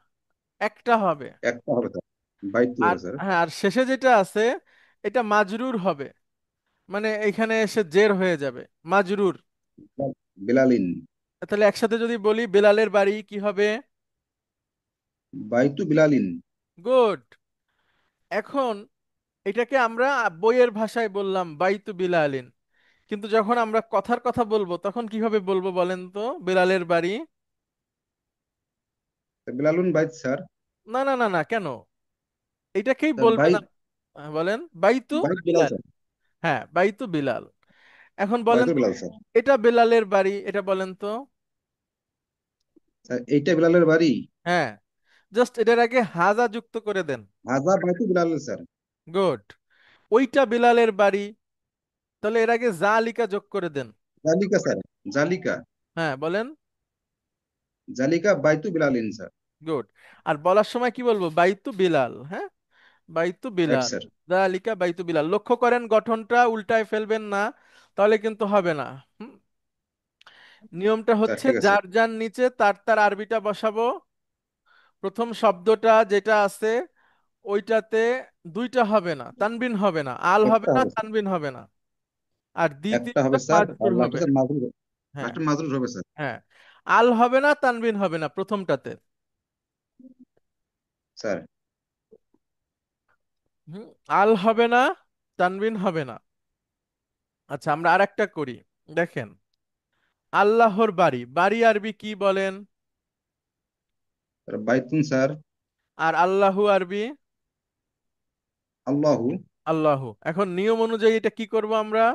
একটা হবে। একটা হবে স্যার, বাইতু আর হবে স্যার। হ্যাঁ, আর শেষে যেটা আছে, এটা মাজরুর হবে, মানে এখানে এসে জের হয়ে যাবে, মাজরুর। বেলালিন। তাহলে একসাথে যদি বলি, বেলালের বাড়ি কি হবে? বাইতু বিলালিন। গুড। এখন এটাকে আমরা বইয়ের ভাষায় বললাম বাইতু বিলালিন, কিন্তু যখন আমরা কথার কথা বলবো তখন কিভাবে বলবো বলেন তো? বেলালের বাড়ি। বেলালুন বাইত স্যার। না না না না, কেন? এটাকেই স্যার বলবেন বাইত। বলেন বাইতু বাইত বেলাল বিলাল। স্যার। হ্যাঁ, বাইতু বিলাল। এখন বলেন বাইতু তো, বেলাল স্যার। এটা বেলালের বাড়ি, এটা বলেন তো। স্যার এইটা বেলালের বাড়ি। হ্যাঁ, জাস্ট এটার আগে হাজা যুক্ত করে দেন। হাজা বাইতু বেলাল স্যার। গুড। ওইটা বিলালের বাড়ি, তাহলে এর আগে জালিকা যোগ করে দেন। জালিকা স্যার। জালিকা। হ্যাঁ, বলেন। জালিকা বাইতু বেলালিন স্যার। গুড। আর বলার সময় কি বলবো? বাইতু বিলাল। হ্যাঁ, বাইতু রাইট বিলাল। স্যার। জালিকা বাইতু বিলাল। লক্ষ্য করেন, গঠনটা উল্টায় ফেলবেন না, তাহলে কিন্তু হবে না। হুম? নিয়মটা স্যার হচ্ছে ঠিক আছে। যার যার নিচে তার তার আরবিটা বসাবো। প্রথম শব্দটা যেটা আছে, ওইটাতে দুইটা হবে না, তানবিন হবে না, আল হবে একটা না, হবে স্যার। তানবিন হবে না। আর একটা দ্বিতীয়টা হবে স্যার, আর মাজরুর লাস্টে হবে। স্যার মাজরুর। হ্যাঁ। লাস্টে মাজরুর হবে স্যার। হ্যাঁ, আল হবে না, তানবিন হবে না প্রথমটাতে। স্যার। হুম, আল হবে না, তানবিন হবে না। আচ্ছা, আমরা আরেকটা করি, দেখেন। আল্লাহর বাড়ি, বাড়ি আরবি কি বলেন? Sir Baitun sir. আর আল্লাহু আরবি? আল্লাহু। আল্লাহু। এখন নিয়ম অনুযায়ী এটা কি করব আমরা?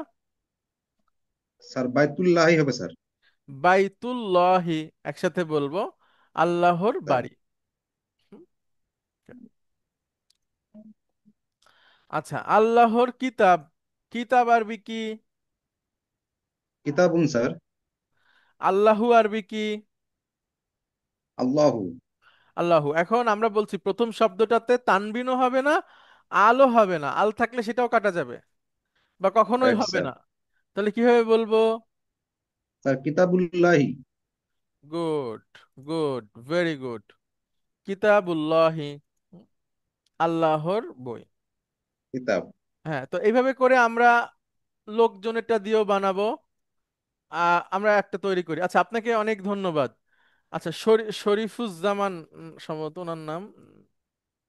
স্যার বাইতুল্লাহি হবে স্যার। বাইতুল্লাহি, একসাথে বলবো, আল্লাহর স্যার বাড়ি। হুম, আচ্ছা, আল্লাহর কিতাব, কিতাব আরবি কি? কিতাবুন স্যার। আল্লাহু আরবি কি? আল্লাহু। আল্লাহু। এখন আমরা বলছি প্রথম শব্দটাতে তানবিনও হবে না, আলও হবে না। আল থাকলে সেটাও কাটা যাবে, বা কখনোই রাইট হবে স্যার। না। তাহলে কিভাবে বলবো? স্যার কিতাবুল্লাহি। Good, good, very good. কিতাবুল্লাহি, আল্লাহর বই। কিতাব। হ্যাঁ, তো এইভাবে করে আমরা লোকজনেরটা দিয়েও বানাবো। আমরা একটা তৈরি করি। আচ্ছা, আপনাকে অনেক ধন্যবাদ। আচ্ছা, শরীফুজ্জামান, সম্ভবত ওনার নাম।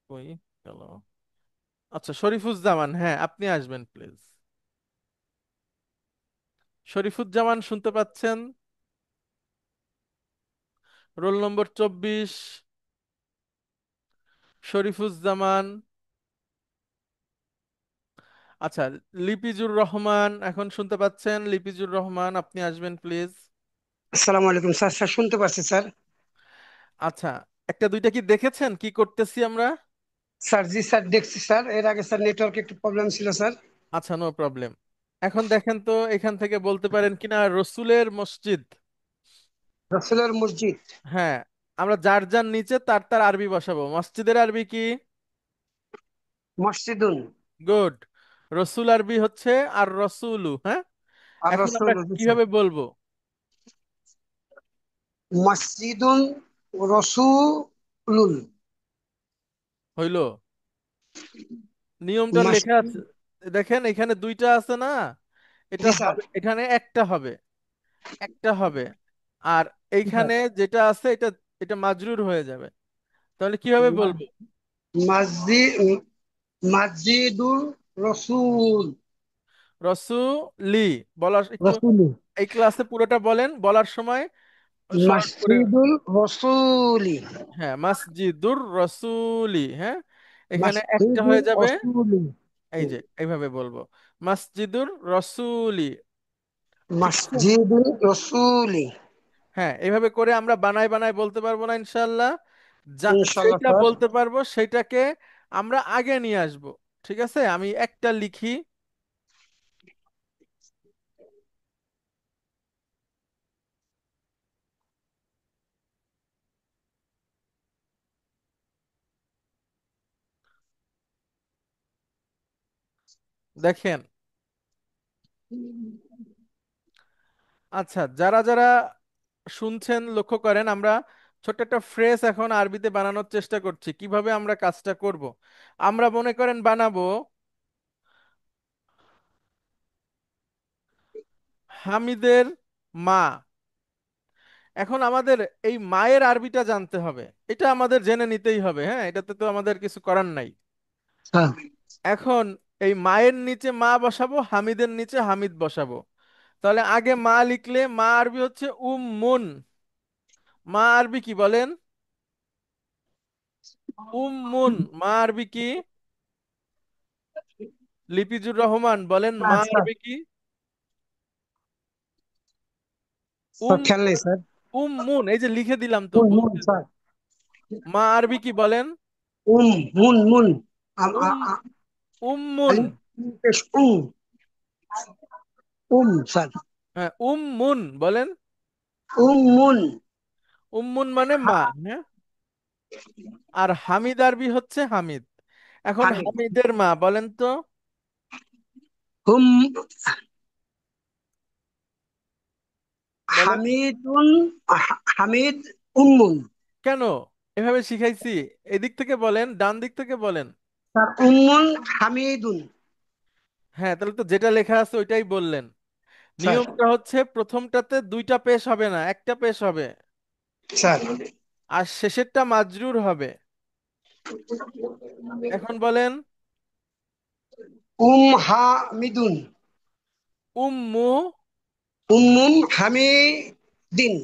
কই গেল? আচ্ছা, শরীফুজ্জামান, হ্যাঁ, আপনি আসবেন প্লিজ। শরীফুজ্জামান, শুনতে পাচ্ছেন? Roll number 24, Sharifuzzaman. আচ্ছা, লিপিজুর রহমান এখন শুনতে পাচ্ছেন? লিপিজুর রহমান, আপনি আসবেন প্লিজ। আসসালামু আলাইকুম স্যার। স্যার শুনতে পারছি স্যার। আচ্ছা, একটা দুইটা কি দেখেছেন কি করতেছি আমরা? স্যার জি স্যার দেখছি স্যার, এর আগে স্যার নেটওয়ার্ক একটু প্রবলেম ছিল স্যার। আচ্ছা, নো প্রবলেম। এখন দেখেন তো এখান থেকে বলতে পারেন কিনা রসুলের মসজিদ। রাসূলের মসজিদ। হ্যাঁ, আমরা যার যার নিচে তার তার আরবি বসাবো। মসজিদের আরবি কি? মসজিদুন। গুড। রসুল আরবি হচ্ছে আর রসুলু। হ্যাঁ, আর এখন রাসূল, আমরা জি স্যার। কিভাবে বলবো? মসজিদুন রসুলুন। হইলো? নিয়মটা লেখা মসজিদ। আছে, দেখেন এখানে দুইটা আছে না? এটা জি স্যার। হবে, এখানে একটা হবে, একটা হবে। আর জি স্যার। এইখানে যেটা আছে এটা এটা মাজরুর হয়ে যাবে। তাহলে কিভাবে বলবো? মসজিদ, মসজিদুর রসুল। রসুলি। বলার একটু, রসুলি। এই ক্লাসে পুরোটা বলেন, বলার সময় শর্ট করে। মসজিদুল রসুলি। হ্যাঁ, মসজিদুর রসুলি। হ্যাঁ, এখানে একটা মসজিদুল হয়ে যাবে। রসুলি। এই যে এইভাবে বলবো, মসজিদুর রসুলি। ঠিক আছে। মসজিদুল রসুলি। হ্যাঁ, এইভাবে করে আমরা বানায় বানায় বলতে পারবো না ইনশাল্লাহ? যা ইনশাল্লাহ যেটা স্যার। বলতে পারবো সেটাকে আমরা আগে নিয়ে আসব। ঠিক আছে, আমি একটা লিখি। দেখেন, আচ্ছা, যারা যারা শুনছেন লক্ষ্য করেন, আমরা ছোট্ট একটা ফ্রেজ এখন আরবিতে বানানোর চেষ্টা করছি। কিভাবে আমরা কাজটা করব? আমরা মনে করেন বানাবো হামিদের মা। এখন আমাদের এই মায়ের আরবিটা জানতে হবে, এটা আমাদের জেনে নিতেই হবে। হ্যাঁ, এটাতে তো আমাদের কিছু করার নাই। স্যার। এখন এই মায়ের নিচে মা বসাবো, হামিদের নিচে হামিদ বসাবো। তাহলে আগে মা লিখলে মা আরবি হচ্ছে উম্মুন। মা আরবি কি বলেন? উম্মুন। মা আরবি কি? লিপিজুর রহমান বলেন, মা স্যার, আরবি কি? স্যার উম খেয়াল নেই স্যার। উম্মুন, এই যে লিখে দিলাম তো, মুন মুন বলতে। স্যার। মা আরবি কি বলেন? মুন মুন। উম উম্মুন। আলিফ পেশ স্যার। হ্যাঁ, উম্মুন বলেন। মুন। উম্মুন মানে মা। হ্যাঁ, আর হামিদ আরবি হচ্ছে হামিদ। এখন হামিদ। হামিদের মা বলেন তো, হুম। বলেন। হামিদুন। হামিদ। উম্মুন। কেন এভাবে শিখাইছি? এদিক থেকে বলেন, ডান দিক থেকে বলেন। স্যার উম্মুন হামিদুন। হ্যাঁ, তাহলে তো যেটা লেখা আছে ওইটাই বললেন। স্যার। নিয়মটা হচ্ছে প্রথমটাতে দুইটা পেশ হবে না, একটা পেশ হবে। স্যার। আর শেষেরটা মাজরুর হবে। এখন বলেন। হামিদুন। উম্মু। উম্মুন হামিদিন।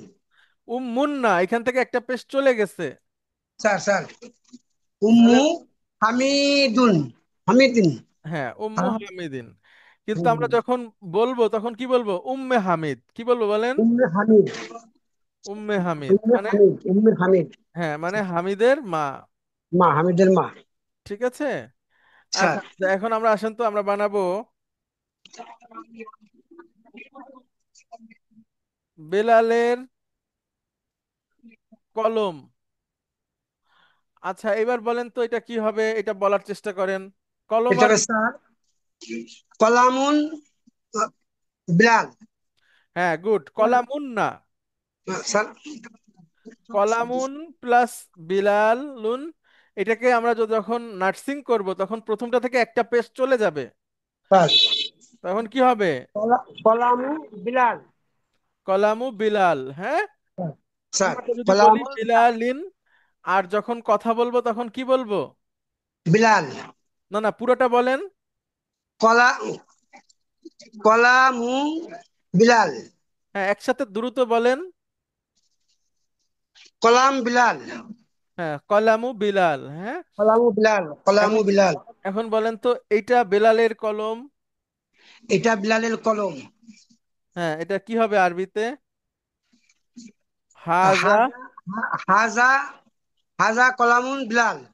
উম্মুন না, এখান থেকে একটা পেশ চলে গেছে। Sir sir. তাহলে উম্মু হামিদুন। হামিদিন। হ্যাঁ, উম্মু হামিদিন। কিন্তু আমরা যখন বলবো তখন কি বলবো? উম্মে হামিদ। কি বলবো বলেন? উম্মে হামিদ। উম্মে হামিদ উম্মে মানে, হামিদ। উম্মে হামিদ। হ্যাঁ মানে হামিদের মা। মা, হামিদের মা। ঠিক আছে। স্যার। আচ্ছা, এখন আমরা আসেন তো আমরা বানাবো বেলালের কলম। আচ্ছা, এবার বলেন তো এটা কি হবে, এটা বলার চেষ্টা করেন। কলম এটা আর, হবে স্যার কলামুন বিলাল। হ্যাঁ গুড, কলামুন না, স্যার। কলামুন প্লাস বিলালুন। এটাকে আমরা যখন নার্সিং করব তখন প্রথমটা থেকে একটা পেজ চলে যাবে। স্যার। তখন কি হবে? কলামু বিলাল। কলামু বিলাল। হ্যাঁ, স্যার। পুরোটা যদি বলি কলামু বিলালিন, আর যখন কথা বলবো তখন কি বলবো? বিলাল। না না, পুরোটা বলেন। কলা কলামু বিলাল। হ্যাঁ, একসাথে দ্রুত বলেন। কলাম বিলাল। হ্যাঁ, কলামু বিলাল। হ্যাঁ, কলামু বিলাল, কলামু এখন বিলাল। এখন বলেন তো এইটা বেলালের কলম। এটা বিলালের কলম। হ্যাঁ, এটা কি হবে আরবিতে? হাজা। হাজা, হাজা, হাজা কলামুন বিলাল।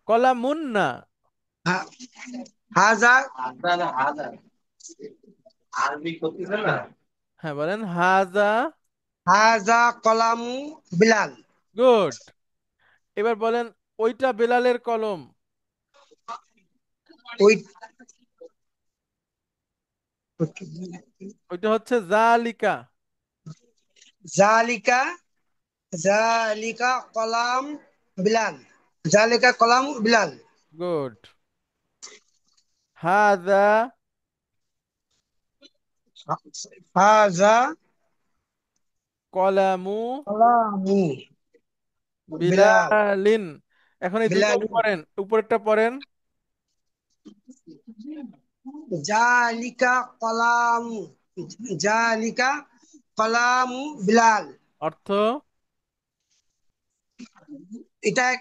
কলামুন না। হা- হাজা, হ্যাঁ, বলেন হাজা। হাজা কলামু বিলাল। গুড। এবার বলেন ওইটা বেলালের কলম। ওই ওইটা হচ্ছে জালিকা। জালিকা, জালিকা কলাম বিলাল। জালিকা কলাম বিলাল। গুড। হাজা হাজা কলামু কলামু বিলাল। বিলালিন। এখন এই দুটো বিলাল, পড়েন, উপরেরটা পড়েন। জালিকা কলামু, জালিকা কলামু বিলাল। অর্থ? এটা,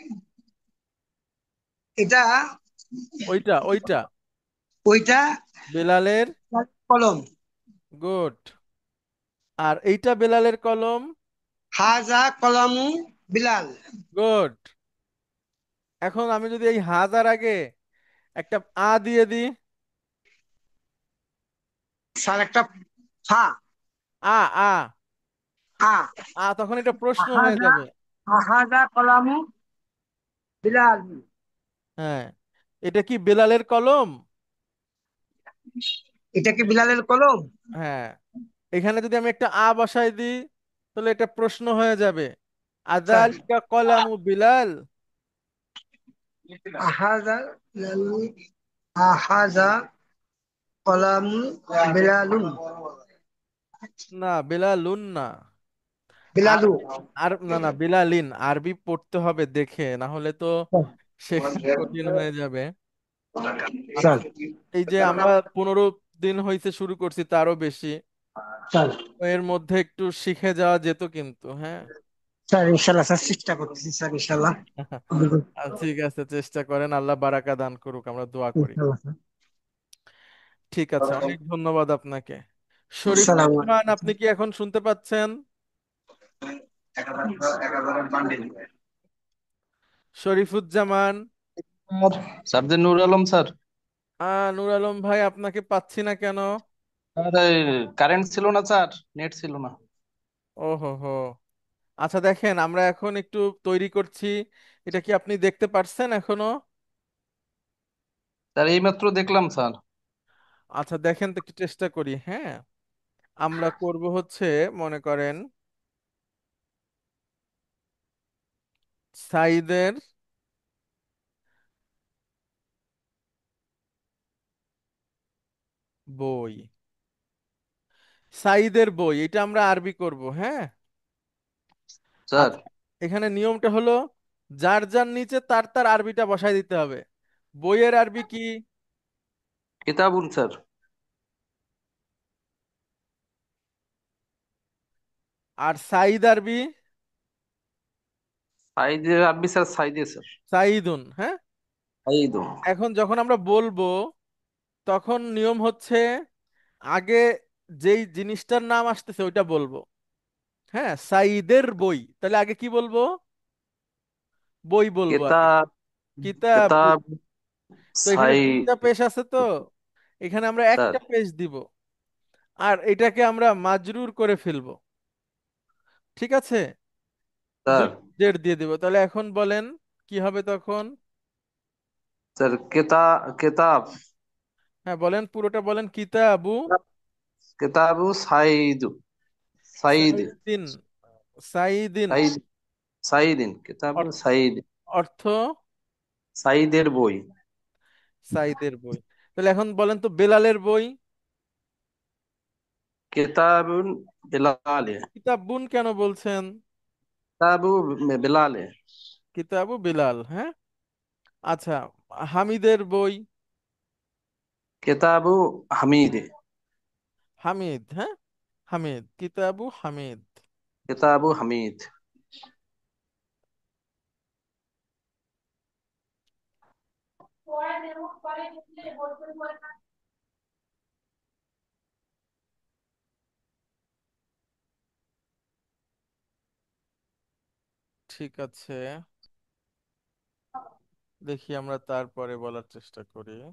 এটা, ওইটা ওইটা ওইটা বেলালের কলম। গুড। আর এইটা বেলালের কলম। হাজা কলামু বিলাল। গুড। এখন আমি যদি এই হাজার আগে একটা দিয়ে দিই। স্যার একটা ফা, আ আ আ, তখন এটা প্রশ্ন হয়ে হাজা, যাবে। হাজা কলামু বিলাল। হ্যাঁ, এটা কি বেলালের কলম? এটা কি বিলালের কলম? হ্যাঁ, এখানে যদি আমি একটা বসাই দিই তাহলে এটা প্রশ্ন হয়ে যাবে। স্যার আযালিকা কলামু বিলাল। হাজা, হাজা কলামু বিলালুন। না, বেলালুন না। আর বিলালু। আর না না, বিলালিন। আরবি পড়তে হবে দেখে, না হলে তো শেখা কঠিন হয়ে যাবে। স্যার, আচ্ছা, এই যে আমরা 15 দিন হয়েছে শুরু করছি, তারও বেশি। স্যার, তো এর মধ্যে একটু শিখে যাওয়া যেত কিন্তু, হ্যাঁ। স্যার ইনশাল্লাহ স্যার চেষ্টা করতেছি স্যার ইনশাল্লাহ। ঠিক আছে, চেষ্টা করেন, আল্লাহ বারাকা দান করুক, আমরা দোয়া করি। ইনশাল্লাহ স্যার। ঠিক আছে, অনেক ধন্যবাদ আপনাকে। আসসালামু শরীফুজ্জামান, আলাইকুম। আপনি কি এখন শুনতে পাচ্ছেন? শরীফুজ্জামান। স্যার যে নূর আলম স্যার। নূর আলম ভাই, আপনাকে পাচ্ছি না কেন? আরে কারেন্ট ছিল না স্যার, নেট ছিল না। ও হো হো। আচ্ছা, দেখেন আমরা এখন একটু তৈরি করছি। এটা কি আপনি দেখতে পারছেন এখনো? স্যার এইমাত্র দেখলাম স্যার। আচ্ছা, দেখেন তো, একটু চেষ্টা করি, হ্যাঁ। আমরা করব হচ্ছে, মনে করেন, সাইদের বই। সাইদের বই, এটা আমরা আরবি করব, হ্যাঁ। স্যার আচ্ছা, এখানে নিয়মটা হলো যার যার নিচে তার তার আরবিটা বসায় দিতে হবে। বইয়ের আরবি কি? কিতাবুন স্যার। আর সাইদ আরবি? সাইদে আরবি স্যার, সাইদে স্যার। সাইদুন, হ্যাঁ। সাইদুন। এখন যখন আমরা বলবো, তখন নিয়ম হচ্ছে আগে যেই জিনিসটার নাম আসতেছে ওইটা বলবো। হ্যাঁ, সাইদের বই, তাহলে আগে কি বলবো? বই বলবো আগে। কিতাব, কিতাব। কিতাব তো এখানে সাই। দুইটা পেশ আছে তো, এখানে আমরা স্যার, একটা পেশ দিব। আর এটাকে আমরা মাজরুর করে ফেলবো। ঠিক আছে, স্যার, দুই জেড দিয়ে দিব। তাহলে এখন বলেন কি হবে তখন? স্যার কিতাব, হ্যাঁ, বলেন, পুরোটা বলেন। কিতাবু কিতাবু সাইদু, সাইদ, সাইদিন। সাইদিন। সাইদ, সাইদিন, কিতাবু অর- সাইদ। অর্থ? সাইদের বই। সাইদের বই। তাহলে এখন বলেন তো বেলালের বই। কিতাবুন বিলালে, কিতাব বুন কেন বলছেন? কিতাবু বিলালে, কিতাবু বিলাল, হ্যাঁ। আচ্ছা, হামিদের বই। কিতাবু হামিদে, হামিদ, হ্যাঁ। হামিদ, কিতাবু হামিদ। কিতাবু হামিদ। ঠিক আছে, দেখি আমরা তারপরে বলার চেষ্টা করি।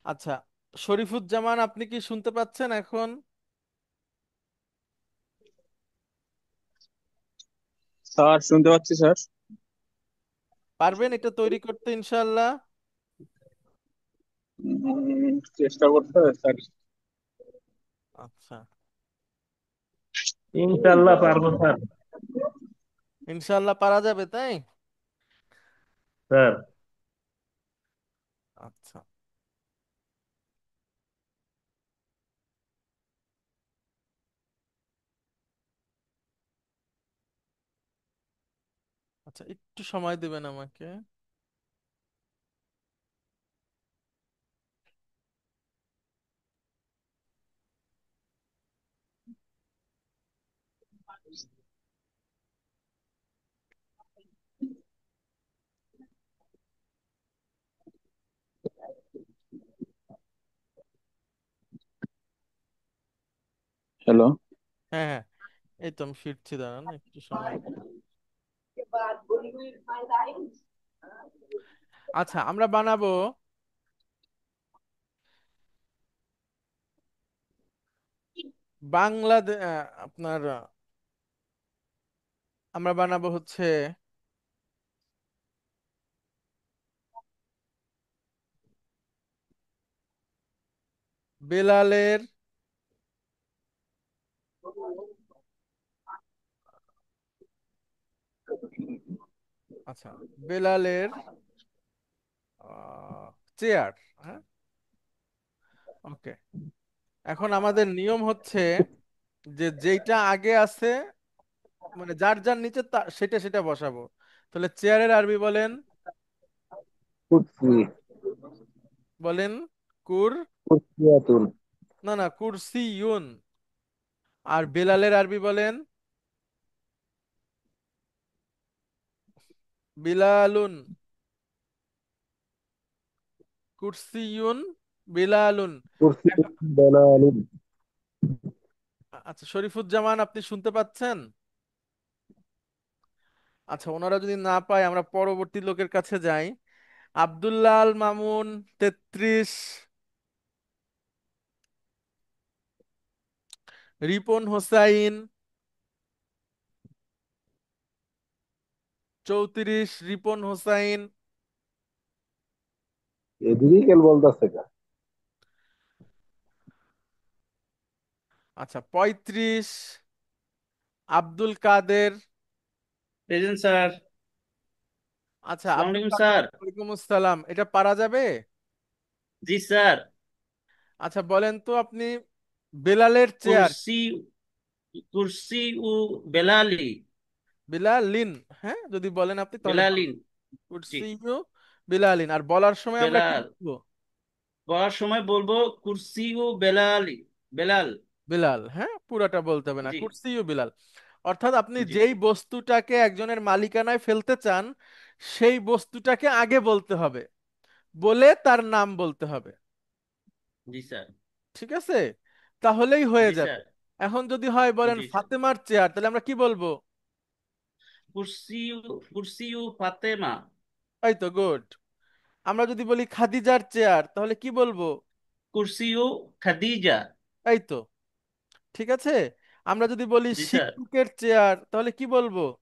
আচ্ছা, শরীফুজ্জামান, আপনি কি শুনতে পাচ্ছেন এখন? স্যার শুনতে পাচ্ছি স্যার। পারবেন এটা তৈরি করতে ইনশাল্লাহ? চেষ্টা করতে হবে স্যার। আচ্ছা, ইনশাল্লাহ পারবো স্যার। ইনশাল্লাহ পারা যাবে, তাই? স্যার আচ্ছা, আচ্ছা, একটু সময় দিবেন আমাকে। হ্যালো। হ্যাঁ, হ্যাঁ, এই তো আমি ফিরছি, দাঁড়ান একটু সময়। আচ্ছা, আমরা বানাবো বাংলাদেশ, আপনার আমরা বানাবো হচ্ছে বেলালের, আচ্ছা, বেলালের চেয়ার। হ্যাঁ, ওকে। এখন আমাদের নিয়ম হচ্ছে যে যেইটা আগে আছে, মানে যার যার নিচে সেটা সেটা বসাবো। তাহলে চেয়ারের আরবি বলেন, কুর্সি। বলেন কুর, কুর্সিয়াতুন। না না, কুরসি ইউন। আর বেলালের আরবি বলেন বিলালুন, কুরসি ইউন, বিলালুন। কুর্সি এখন দালালুন। আচ্ছা, শরীফুজ্জামান, আপনি শুনতে পাচ্ছেন? আচ্ছা, ওনারা যদি না পায় আমরা পরবর্তী লোকের কাছে যাই। আব্দুল্লাহ আল মামুন 33, রিপন হোসাইন 34, রিপন হোসাইন। এদিকেই কেল বলতেছে কা। আচ্ছা, 35, আব্দুল কাদের। Present sir. আচ্ছা, আসসালামু আব্দুল আলাইকুম কাদের, স্যার। ওয়ালাইকুম আসসালাম, এটা পারা যাবে? জি স্যার। আচ্ছা, বলেন তো আপনি বেলালের চেয়ার। কুর্সি। কুর্সি ও বেলালি। বিলালিন, হ্যাঁ, যদি বলেন আপনি তাহলে ভালো। বেলালিন। জি। কুরসিয়ু বিলালিন, আর বলার সময় আমরা কি বেলাল। বলবো? বলার সময় বলবো কুর্সি ও বেলালি। বেলাল। বিলাল, হ্যাঁ, পুরাটা বলতে হবে না, জি। কুরসিয়ু বিলাল। অর্থাৎ আপনি জি। যেই বস্তুটাকে একজনের মালিকানায় ফেলতে চান, সেই বস্তুটাকে আগে বলতে হবে, বলে তার নাম বলতে হবে। জি স্যার। ঠিক আছে, তাহলেই হয়ে জি যাবে। স্যার। এখন যদি হয় বলেন জি স্যার। ফাতেমার চেয়ার, তাহলে আমরা কি বলবো? কুর্সি। কুর্সি ও ফাতেমা। এই তো গুড। আমরা যদি বলি খাদিজার চেয়ার, তাহলে কি বলবো? কুর্সি ও খাদিজা। এই তো, ঠিক আছে। আমরা যদি বলি জি স্যার। শিক্ষকের চেয়ার, তাহলে কি বলবো?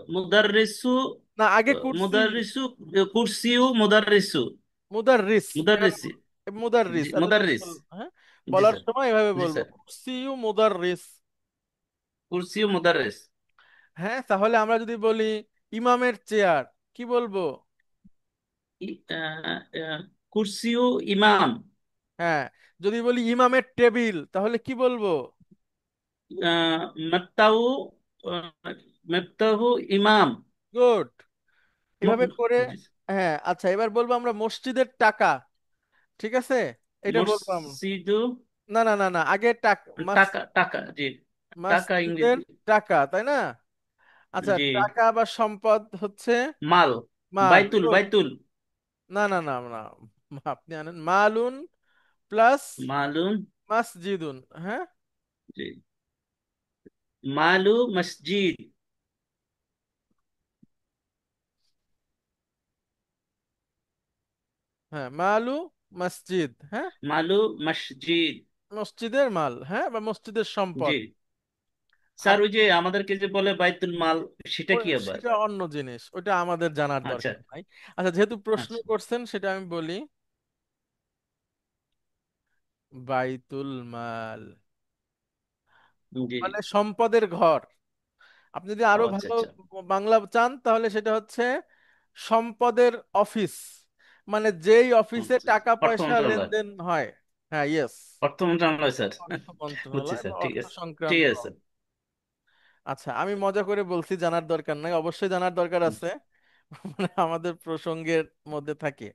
মুদাররিসু। না, আগে কুরসি। মুদাররিসু। কুর্সি ও মুদাররিসু। মুদাররিস, এভাবে মুদাররিসি। বলবো। মুদাররিস, জি এতটুকু মুদাররিস। হ্যাঁ, জি বলার স্যার। সময় এভাবে জি বলবো, স্যার। কুরসিউ মুদাররিস। কুর্সি ও মুদাররিস। হ্যাঁ, তাহলে আমরা যদি বলি ইমামের চেয়ার, কি বলবো? ই- আহ, আহ, কুর্সি ও ইমাম। হ্যাঁ, যদি বলি ইমামের টেবিল, তাহলে কি বলবো? আহ, মাত্তাউ। আহ, মাত্তাহু ইমাম। গুড, এভাবে করে। জি। হ্যাঁ, আচ্ছা, এবার বলবো আমরা মসজিদের টাকা। ঠিক আছে, এটা বলবো আমরা। মসজিদু। না না না না, আগে টাকা, টাকা টাকা জি। টাকা মসজিদের ইংরেজি। টাকা, তাই না? আচ্ছা, জি। টাকা বা সম্পদ হচ্ছে মাল। মাল। বাইতুল, Good. বাইতুল। না না না না, আপনি আনেন মালুন প্লাস মালুম। মাসজিদুন। হ্যাঁ, জি। মালু মসজিদ। হ্যাঁ মালু মসজিদ। হ্যাঁ, মালু মসজিদ। মসজিদের মাল, হ্যাঁ, বা মসজিদের জি সম্পদ। স্যার, আপ- ওই যে আমাদেরকে যে বলে বাইতুল মাল, সেটা কি আবার? সেটা অন্য জিনিস, ওটা আমাদের জানার আচ্ছা, দরকার নাই। আচ্ছা, যেহেতু প্রশ্ন আচ্ছা। করছেন সেটা আমি বলি। বাইতুল মাল জি। মানে সম্পদের ঘর। আপনি যদি ও আরো আচ্ছা, ভালো আচ্ছা। বাংলা চান তাহলে সেটা হচ্ছে সম্পদের অফিস, মানে যেই অফিসে আচ্ছা, টাকা অর্থ পয়সা মন্ত্রণালয়। লেনদেন হয়। হ্যাঁ, ইয়েস। অর্থ মন্ত্রণালয় স্যার। অর্থ বুঝছি মন্ত্রণালয় বা স্যার, ঠিক অর্থ আছে। ঠিক সংক্রান্ত। আছে আচ্ছা, আমি মজা করে বলছি, জানার দরকার নাই, অবশ্যই জানার দরকার স্যার। আছে। মানে আমাদের প্রসঙ্গের মধ্যে থাকে।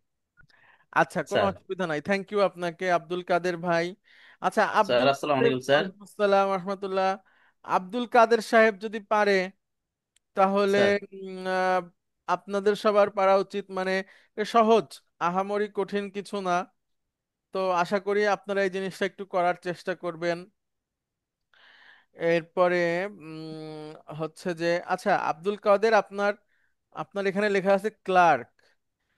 আচ্ছা, কোনো স্যার, অসুবিধা নাই, থ্যাংক ইউ আপনাকে আব্দুল কাদের ভাই। আচ্ছা, স্যার, আব্দুল আসসালামু কাদের, আলাইকুম স্যার। ওয়ালাইকুম আসসালাম রহমতুল্লাহ। আব্দুল কাদের সাহেব যদি পারে তাহলে স্যার, আপনাদের সবার পারা উচিত, মানে এ সহজ, আহামরি কঠিন কিছু না। তো আশা করি আপনারা এই জিনিসটা একটু করার চেষ্টা করবেন। এরপরে হচ্ছে যে, আচ্ছা আব্দুল কাদের, আপনার আপনার এখানে লেখা আছে ক্লার্ক।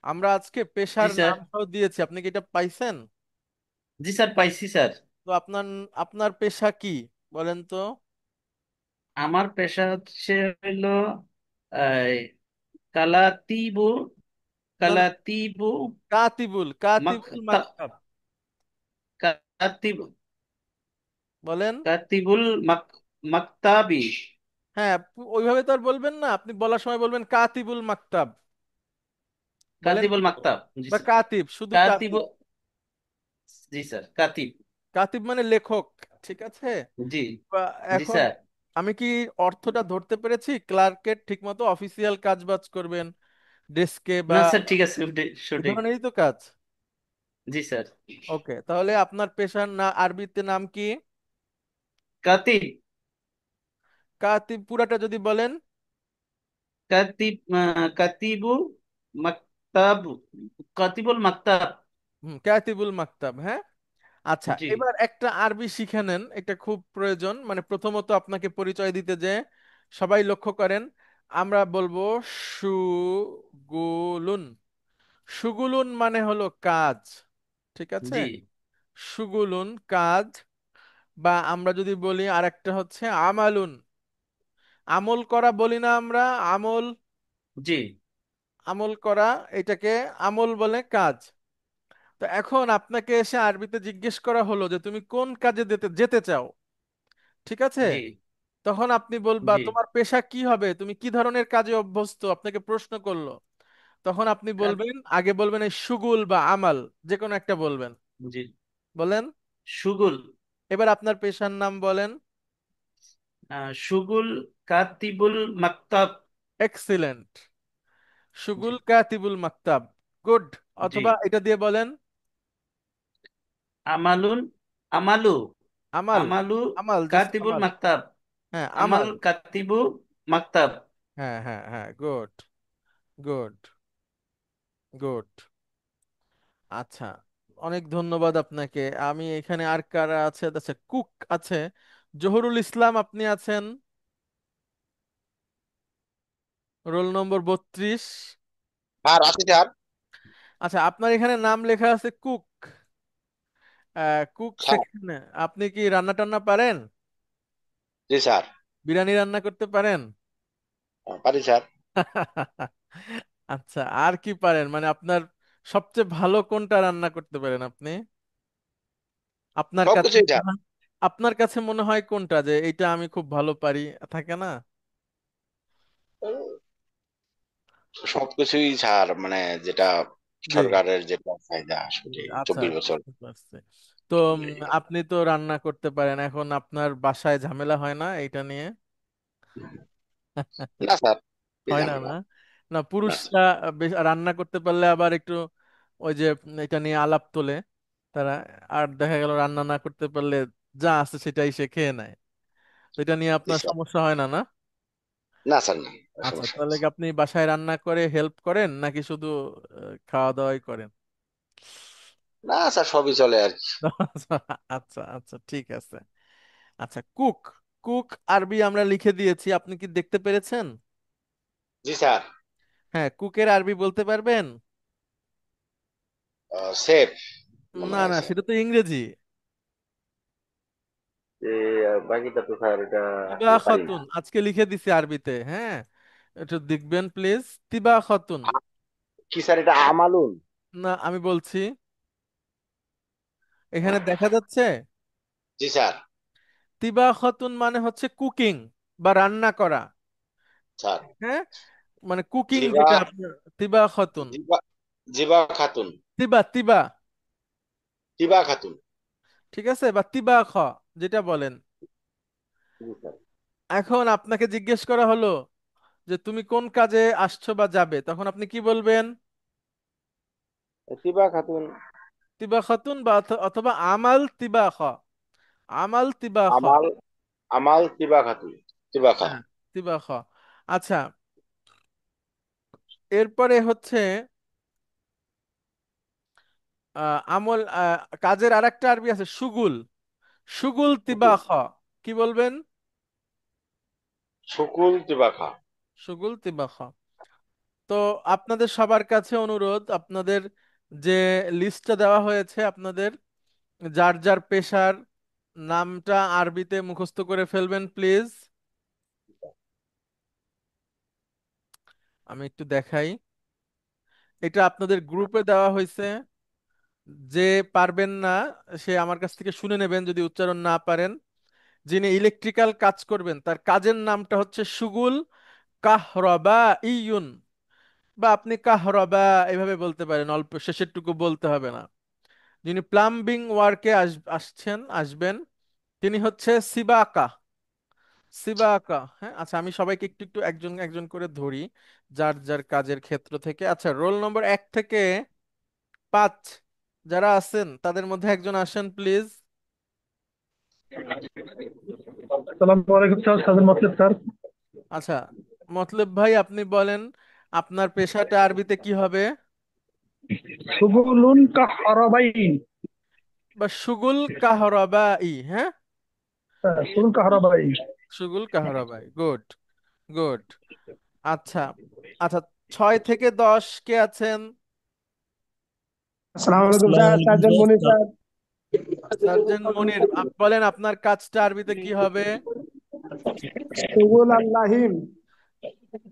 আমরা আজকে জি পেশার স্যার। নামটাও দিয়েছি, আপনি কি এটা পাইছেন? জি স্যার, পাইছি স্যার। তো আপনার আপনার পেশা কি বলেন তো? আমার পেশা হচ্ছে হইলো এই, কালাতিবু, না না, কালাতিবু কাতিবুল, কাতিবুল মাকতা, মাকতাব। কাতিব, বলেন। কাতিবুল মাকতাবি। হ্যাঁ, ওইভাবে তো আর বলবেন না, আপনি বলার সময় বলবেন কাতিবুল মাকতাব। বলেন কাতিবুল তো। মাকতাব। জি বা স্যার। কাতিব, শুধু কাতিবু। কাতিব। জি স্যার, কাতিব। কাতিব মানে লেখক, ঠিক আছে। জি। বা জি এখন স্যার। আমি কি অর্থটা ধরতে পেরেছি? ক্লার্কের ঠিক মতো অফিসিয়াল কাজ বাজ করবেন, ডেস্কে বা না স্যার, ঠিক আছে, এই সঠিক। ধরনেরই তো কাজ। জি স্যার। ওকে, তাহলে আপনার পেশার না আরবিতে নাম কি? কাতিব। কাতিব পুরাটা যদি বলেন। কাতিব, কাতিবু মাকতাব, কাতিবুল মাকতাব। কাতিবুল মাকতাব, হ্যাঁ। আচ্ছা, জি। এবার একটা আরবি শিখে নেন, এটা খুব প্রয়োজন। মানে প্রথমত আপনাকে পরিচয় দিতে যে সবাই লক্ষ্য করেন, আমরা বলবো সুগুলুন। সুগুলুন মানে হলো কাজ, ঠিক আছে। জি। সুগুলুন কাজ। বা আমরা যদি বলি আরেকটা হচ্ছে আমালুন, আমল করা বলি না আমরা, আমল, জি। আমল করা, এটাকে আমল বলে, কাজ। তো এখন আপনাকে এসে আরবিতে জিজ্ঞেস করা হলো যে তুমি কোন কাজে যেতে যেতে চাও, ঠিক আছে। জি। তখন আপনি বলবা জি। তোমার পেশা কি হবে, তুমি কি ধরনের কাজে অভ্যস্ত, আপনাকে প্রশ্ন করলো। তখন আপনি কাত- বলবেন, আগে বলবেন এই শুগুল বা আমাল, যে কোনো একটা বলবেন। জি। বলেন। সুগুল। এবার আপনার পেশার নাম বলেন। সুগুল কাতিবুল মাকতাব। এক্সিলেন্ট। জি। শুগুল কাতিবুল মাকতাব। গুড। জি। অথবা এটা দিয়ে বলেন আমালুন, আমালু, আমাল। আমালু আমাল, জাস্ট কাতিবুল আমাল। মাকতাব। হ্যাঁ, আমাল আমাল। কাতিবু মাকতাব। হ্যাঁ হ্যাঁ হ্যাঁ, গুড, গুড, গুড। আচ্ছা, অনেক ধন্যবাদ আপনাকে। আমি এখানে আর কারা আছে? আচ্ছা, কুক আছে, জহুরুল ইসলাম আপনি আছেন, রোল নম্বর 32। স্যার আছি স্যার। আচ্ছা, আপনার এখানে নাম লেখা আছে কুক, কুক স্যার, সেকশনে। আপনি কি রান্না টান্না পারেন? জি স্যার। বিরিয়ানি রান্না করতে পারেন? পারি স্যার। আচ্ছা, আর কি পারেন, মানে আপনার সবচেয়ে ভালো কোনটা রান্না করতে পারেন আপনি? আপনার কাছে সবকিছুই মনে স্যার। হয়, আপনার কাছে মনে হয় কোনটা যে এইটা আমি খুব ভালো পারি, থাকে না? সবকিছুই স্যার, মানে যেটা জি। সরকারের যেটা চাহিদা আসলে আচ্ছা, 24 বছর। বুঝতে পারছি। তো আপনি তো রান্না করতে পারেন, এখন আপনার বাসায় ঝামেলা হয় না এটা নিয়ে? না স্যার, কি হয় না ঝামেলা। না? না, না স্যার। পুরুষরা রান্না করতে পারলে আবার একটু ওই যে এটা নিয়ে আলাপ তোলে তারা। আর দেখা গেল রান্না না করতে পারলে যা আছে সেটাই সে খেয়ে নেয়। তো এটা নিয়ে জি আপনার স্যার। সমস্যা হয় না, না? না স্যার, না, আচ্ছা, সমস্যা তাহলে আছে। কি আপনি বাসায় রান্না করে হেল্প করেন নাকি শুধু খাওয়া দাওয়াই করেন? না স্যার, সবই চলে আর কি। আচ্ছা আচ্ছা, ঠিক আছে। আচ্ছা, কুক। কুক আরবি আমরা লিখে দিয়েছি, আপনি কি দেখতে পেরেছেন? জি স্যার। হ্যাঁ, কুকের আরবি বলতে পারবেন? সেফ মনে না হয় না, স্যার। সেটা তো ইংরেজি। বাকিটা তো স্যার এটা তিবা আসলে পারি না। খাতুন আজকে লিখে দিছি আরবিতে, হ্যাঁ। একটু দেখবেন প্লিজ। তিবা খাতুন। কি স্যার, এটা আমালুন? না, আমি বলছি, এখানে দেখা যাচ্ছে জি স্যার। তিবা খাতুন মানে হচ্ছে কুকিং বা রান্না করা। স্যার, হ্যাঁ, মানে কুকিং জিবা, যেটা আপনার তিবা খাতুন। জিবা, জিবা খাতুন। তিবা তিবা, তিবা খাতুন। ঠিক আছে, বা তিবা খ যেটা বলেন। জি স্যার। এখন আপনাকে জিজ্ঞেস করা হলো যে তুমি কোন কাজে আসছো বা যাবে, তখন আপনি কি বলবেন? তিবা খাতুন। তিবা খাতুন বা অথবা আমাল তিবা খ। আমাল তিবা খ। আমাল, আমাল তিবা খাতুন। তিবা খা। হ্যাঁ, তিবা খ। আচ্ছা, এরপরে হচ্ছে আমল কাজের আরেকটা আরবি আছে সুগুল। সুগুল তিবা খ। কি বলবেন? শুকুল তিবা খা। সুগুল তিবা খ। তো আপনাদের সবার কাছে অনুরোধ, আপনাদের যে লিস্টটা দেওয়া হয়েছে, আপনাদের যার যার পেশার নামটা আরবিতে মুখস্থ করে ফেলবেন প্লিজ। আমি একটু দেখাই, এটা আপনাদের গ্রুপে দেওয়া হয়েছে। যে পারবেন না সে আমার কাছ থেকে শুনে নেবেন যদি উচ্চারণ না পারেন। যিনি ইলেকট্রিক্যাল কাজ করবেন তার কাজের নামটা হচ্ছে সুগুল কাহরবা ইয়ুন, বা আপনি কাহরবা এভাবে বলতে পারেন, অল্প শেষেরটুকু বলতে হবে না। যিনি প্লাম্বিং ওয়ার্কে আসবেন, তিনি হচ্ছে সিবাকা। সিবাকা, হ্যাঁ। আচ্ছা, আমি সবাইকে একটু একটু একজন একজন করে ধরি যার যার কাজের ক্ষেত্র থেকে। আচ্ছা, রোল নম্বর 1 থেকে 5 যারা আছেন তাদের মধ্যে একজন আসেন প্লিজ। আসসালামু আলাইকুম স্যার, সাজেন মতলব স্যার। আচ্ছা, মতলব ভাই, আপনি বলেন আপনার পেশাটা আরবিতে কি হবে? সুগুলুন কাহরাবাইন। বা সুগুল কাহরবাই, হ্যাঁ। হ্যাঁ, সুগুল কাহরাবাই। সুগুল কাহরবাই, গুড গুড। আচ্ছা আচ্ছা, 6 থেকে 10 কে আছেন? আসসালামু আলাইকুম আসসালামু স্যার, আলাইকুম সার্জন স্যার। মনির স্যার। সার্জেন্ট মনির, বলেন আপনার কাজটা আরবিতে কি হবে? সুগুল আল্লাহিম।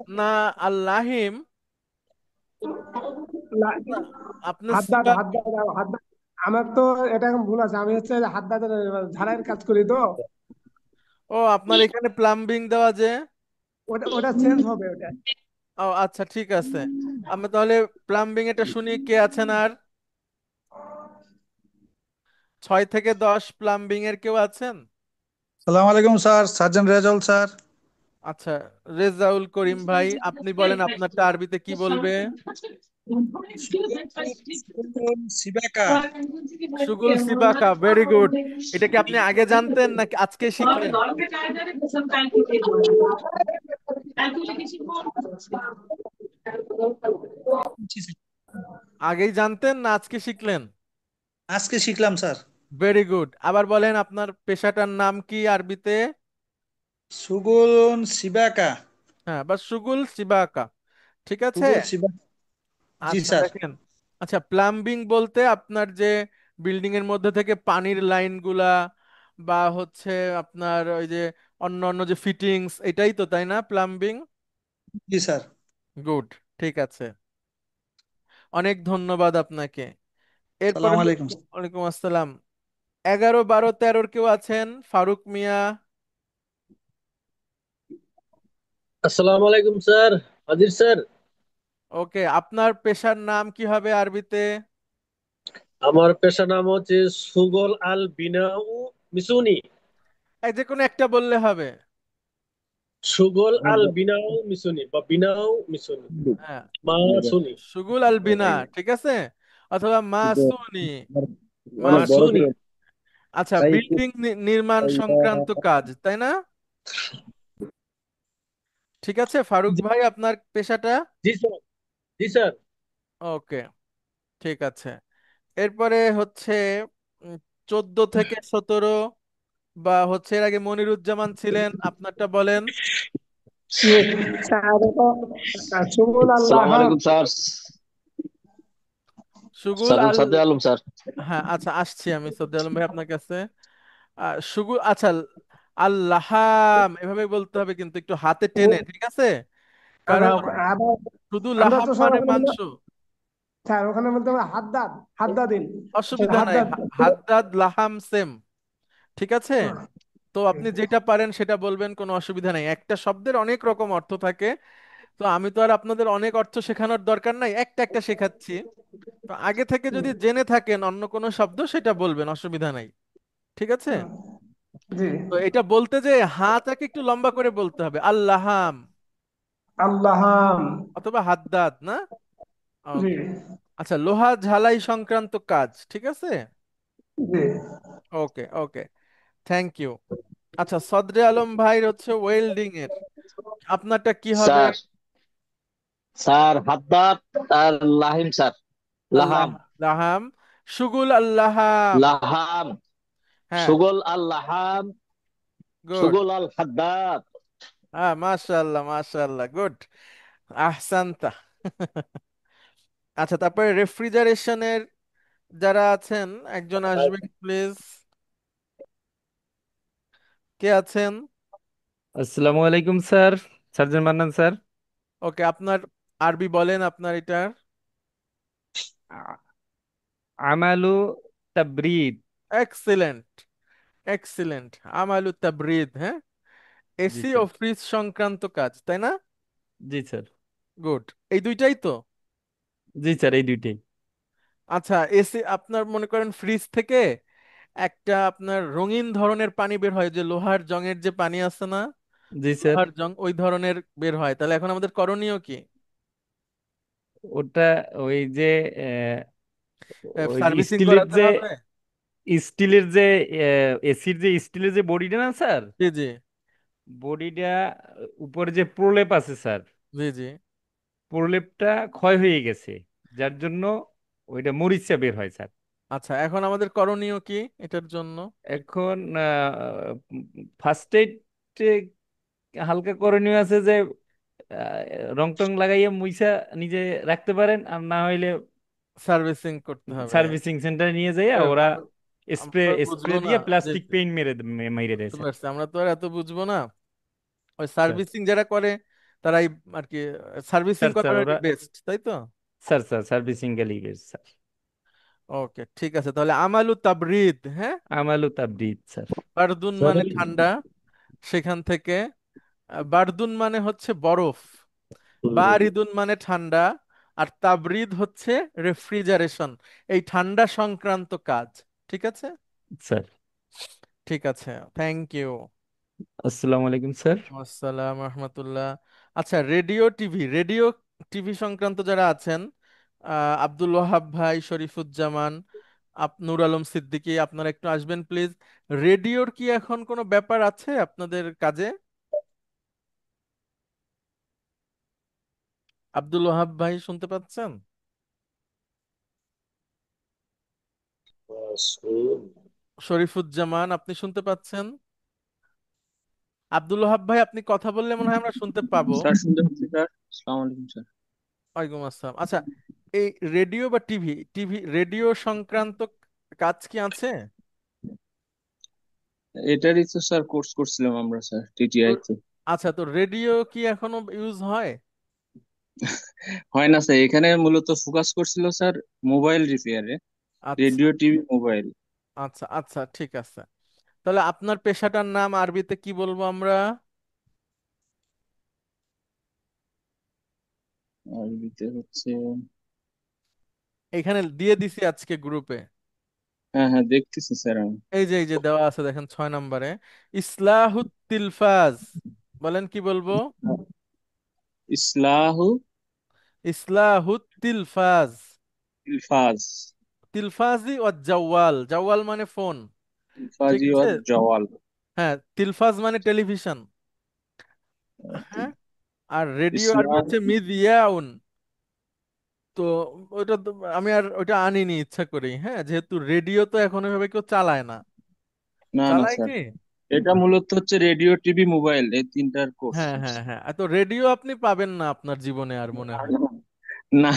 না, আল্লাহিম। লা- না, আপনার হাদ্দাদ সিবাক। হাদ্দাদ হাদ্দাদ। আমার তো এটা এখন ভুল আছে, আমি হচ্ছে হাদ্দাদের ঝাড়াইয়ের কাজ করি তো। ও, আপনার এখানে প্লাম্বিং দেওয়া যে। ওটা ওটা চেঞ্জ হবে ওটা। ও আচ্ছা, ঠিক আছে। আমরা তাহলে প্লাম্বিং এটা শুনি, কে আছেন আর? 6 থেকে 10 প্লাম্বিং এর কেউ আছেন? সালাম আলাইকুম স্যার, সার্জন রেজাউল স্যার। আচ্ছা, রেজাউল করিম ভাই, আপনি বলেন আপনারটা আরবিতে কি বলবে? সিবাকা। সুগুল সিবাকা, ভেরি গুড। এটা কি আপনি আগে জানতেন নাকি আজকে শিখলেন? আগেই জানতেন না আজকে শিখলেন? আজকে শিখলাম স্যার। Very good. আবার বলেন আপনার পেশাটার নাম কি আরবিতে? সুগুলুন সিবাকা। হ্যাঁ, বা সুগুল সিবাকা, ঠিক আছে। সুগুল সিবাকা। জি আচ্ছা, স্যার। দেখেন। আচ্ছা, প্লাম্বিং বলতে আপনার যে বিল্ডিং এর মধ্যে থেকে পানির লাইন গুলা বা হচ্ছে আপনার ওই যে অন্য অন্য যে ফিটিংস, এটাই তো, তাই না প্লাম্বিং? জি স্যার। গুড, ঠিক আছে। অনেক ধন্যবাদ আপনাকে। এরপরে সালাম আলাইকুম স্যার। ওয়ালাইকুম আসসালাম। 11 12 13 কেউ আছেন? ফারুক মিয়া। আসসালামু আলাইকুম স্যার। হাজির স্যার। ওকে, আপনার পেশার নাম কি হবে আরবিতে? আমার পেশা নাম হচ্ছে সুগল আল বিনাউ মিসুনি। এই যে কোনো একটা বললে হবে। সুগল আল বিনাউ মিসুনি বা বিনাউ মিসুনি হ্যাঁ, মাসুনি। সুগুল আল বিনা, ঠিক আছে, অথবা মাসুনি। মাসুনি। মাসুনি। আচ্ছা, বিল্ডিং নির্মাণ সংক্রান্ত কাজ, তাই না? ঠিক আছে ফারুক জি ভাই, আপনার পেশাটা? জি স্যার। জি স্যার। ওকে, ঠিক আছে। এরপরে হচ্ছে 14 থেকে 17, বা হচ্ছে এর আগে মনিরুজ্জামান ছিলেন, আপনারটা বলেন। জি স্যার, এটা সুগুল আল্লাহ। সালাম আলাইকুম স্যার। সুগুল সাদুক আল সাদে আলম স্যার। হ্যাঁ, আচ্ছা, আসছি আমি সদ্দ আলম ভাই আপনার কাছে। সুগুল, আচ্ছা, আল্লাহাম এভাবে বলতে হবে কিন্তু একটু হাতে টেনে, ঠিক আছে? আচ্ছা, কারণ আবার শুধু আমরা লাহাম তো স্যার মানে ওখানে মাংস। স্যার ওখানে বলতে হবে হাদ্দাদ, হাদ্দাদিন। অসুবিধা নাই, হাদ্দাদ। হাদ্দাদ লাহাম সেম, ঠিক আছে। তো আপনি যেটা পারেন সেটা বলবেন, কোনো অসুবিধা নেই। একটা শব্দের অনেক রকম অর্থ থাকে, তো আমি তো আর আপনাদের অনেক অর্থ শেখানোর দরকার নাই, একটা একটা শেখাচ্ছি। তো আগে থেকে যদি জেনে থাকেন অন্য কোনো শব্দ, সেটা বলবেন, অসুবিধা নাই, ঠিক আছে। জি। তো এটা বলতে যে হাটাকে একটু লম্বা করে বলতে হবে, আল্লাহাম আল্লাহাম। অথবা হাদ্দাদ, না? জি। ওকে। আচ্ছা, লোহা ঝালাই সংক্রান্ত কাজ, ঠিক আছে। জি। ওকে ওকে, থ্যাংক ইউ। আচ্ছা, সদরে আলম ভাই হচ্ছে ওয়েল্ডিং এর, আপনারটা কি হবে? স্যার, স্যার হাদ্দাদ আর লাহিম স্যার। আল্লাহ লাহাম। লাহাম, সুগুল আল্লাহাম। লাহাম। হ্যাঁ, সুগল আল লাহাম। গুড। সুগল আল হাদ্দাদ। হ্যাঁ, মাশাআল্লাহ মাশাআল্লাহ, গুড, আহসানতা। আচ্ছা, তারপরে রেফ্রিজারেশনের যারা আছেন, একজন আসবেন প্লিজ। কে আছেন? আসসালামু আলাইকুম স্যার, সার্জন মান্নান স্যার। ওকে, আপনার আরবি বলেন, আপনার এটার। আ- আমালু তাবরিদ। Excellent, excellent. আমালু তাবরিদ, হ্যাঁ, জি এসি ও স্যার। ফ্রিজ সংক্রান্ত কাজ, তাই না? জি স্যার। গুড, এই দুইটাই তো। জি স্যার, এই দুইটাই। আচ্ছা, এসি আপনার মনে করেন ফ্রিজ থেকে একটা আপনার রঙিন ধরনের পানি বের হয়, যে লোহার জংয়ের যে পানি আছে না, জি স্যার। লোহার জং ওই ধরনের বের হয়, তাহলে এখন আমাদের করণীয় কি? ওটা ওই যে ওই যে সার্ভিসিং স্টিলের করাতে যে হবে। স্টিলের যে এসির যে স্টিলের যে বডিটা না স্যার, জি জি বডিটা উপরে যে প্রলেপ আছে স্যার, জি জি। প্রলেপটা ক্ষয় হয়ে গেছে, যার জন্য ওইটা মরিচা বের হয় স্যার। আচ্ছা, এখন আমাদের করণীয় কি এটার জন্য? এখন ফার্স্ট এইড হালকা করণীয় আছে যে রং টং লাগাইয়া মুইসা নিজে রাখতে পারেন, আর না হইলে সার্ভিসিং করতে হবে। সার্ভিসিং সেন্টারে নিয়ে যাইয়া ওরা আমরা আমরা স্প্রে তো আর স্প্রে বুঝবো না। দিয়ে জি প্লাস্টিক জি, পেইন্ট মেরে দেয় বুঝতে স্যার। পারছি, আমরা তো আর এত বুঝবো না। ওই স্যার সার্ভিসিং যারা করে তারাই আর কি, সার্ভিসিং স্যার স্যার করার ওরা বেস্ট, তাই তো? স্যার স্যার সার্ভিসিং গেলেই বেশ স্যার। ওকে, ঠিক আছে, তাহলে আমালু তাবরিদ, হ্যাঁ। আমালু তাবরিদ স্যার। বারদুন মানে ঠান্ডা, সেখান থেকে বারদুন মানে হচ্ছে বরফ, বারিদুন মানে ঠান্ডা, আর তাবরিদ হচ্ছে রেফ্রিজারেশন, এই ঠান্ডা সংক্রান্ত কাজ, ঠিক আছে। স্যার। ঠিক আছে, থ্যাংক ইউ। আসসালামু আলাইকুম স্যার। আসসালাম রহমতুল্লাহ। আচ্ছা, রেডিও টিভি, রেডিও টিভি সংক্রান্ত যারা আছেন, আব্দুল ওয়াহাব ভাই, শরীফুজ্জামান, নূর আলম সিদ্দিকী, আপনারা একটু আসবেন প্লিজ। রেডিওর কি এখন কোনো ব্যাপার আছে আপনাদের কাজে? আব্দুল ওয়াহাব ভাই, শুনতে পাচ্ছেন? শরীফুজ্জামান, আপনি শুনতে পাচ্ছেন? আব্দুল ওয়াহাব ভাই, আপনি কথা বললে মনে হয় আমরা শুনতে পাবো। স্যার শুনতে পাচ্ছি স্যার। আসসালামু আলাইকুম স্যার। ওয়ালাইকুম আসসালাম। আচ্ছা, এই রেডিও বা টিভি, রেডিও সংক্রান্ত কাজ কি আছে? এটারই তো স্যার কোর্স করছিলাম আমরা স্যার তো টিটিআই তে। আচ্ছা, তো রেডিও কি এখনো ইউজ হয়? হয় না স্যার, এখানে মূলত ফোকাস করছিল স্যার মোবাইল রিপেয়ারে। আচ্ছা রেডিও টিভি মোবাইল। আচ্ছা আচ্ছা, ঠিক আছে। তাহলে আপনার পেশাটার নাম আরবিতে কি বলবো আমরা? আর ভিতরে হচ্ছে। এখানে দিয়ে দিছি আজকে গ্রুপে। হ্যাঁ হ্যাঁ, দেখতেছি স্যার আমি। এই যে দেওয়া আছে, দেখেন 6 নম্বরে, ইসলাহুত তিলফাজ। বলেন, কি বলবো? ইসলাহু ইসলাহুত তিলফাজ। ইলফাজ। তিলফাজি ও জাওয়াল, জাওয়াল মানে ফোন, ঠিক ইলফাজি আছে। ওয়াত জওয়াল। হ্যাঁ, তিলফাজ মানে টেলিভিশন, হ্যাঁ। আর রেডিও আরবি ইসলাম। হচ্ছে মিদিয়াউন। তো ওইটা তো আমি আর ওইটা আনিনি ইচ্ছা করেই, হ্যাঁ, যেহেতু রেডিও তো এখন এভাবে কেউ চালায় না। না না চালায় স্যার, কি? এটা মূলত হচ্ছে রেডিও, টিভি, মোবাইল, এই তিনটার কোর্স। হ্যাঁ হ্যাঁ হ্যাঁ, তো রেডিও আপনি পাবেন না আপনার জীবনে আর, মনে হয়। না,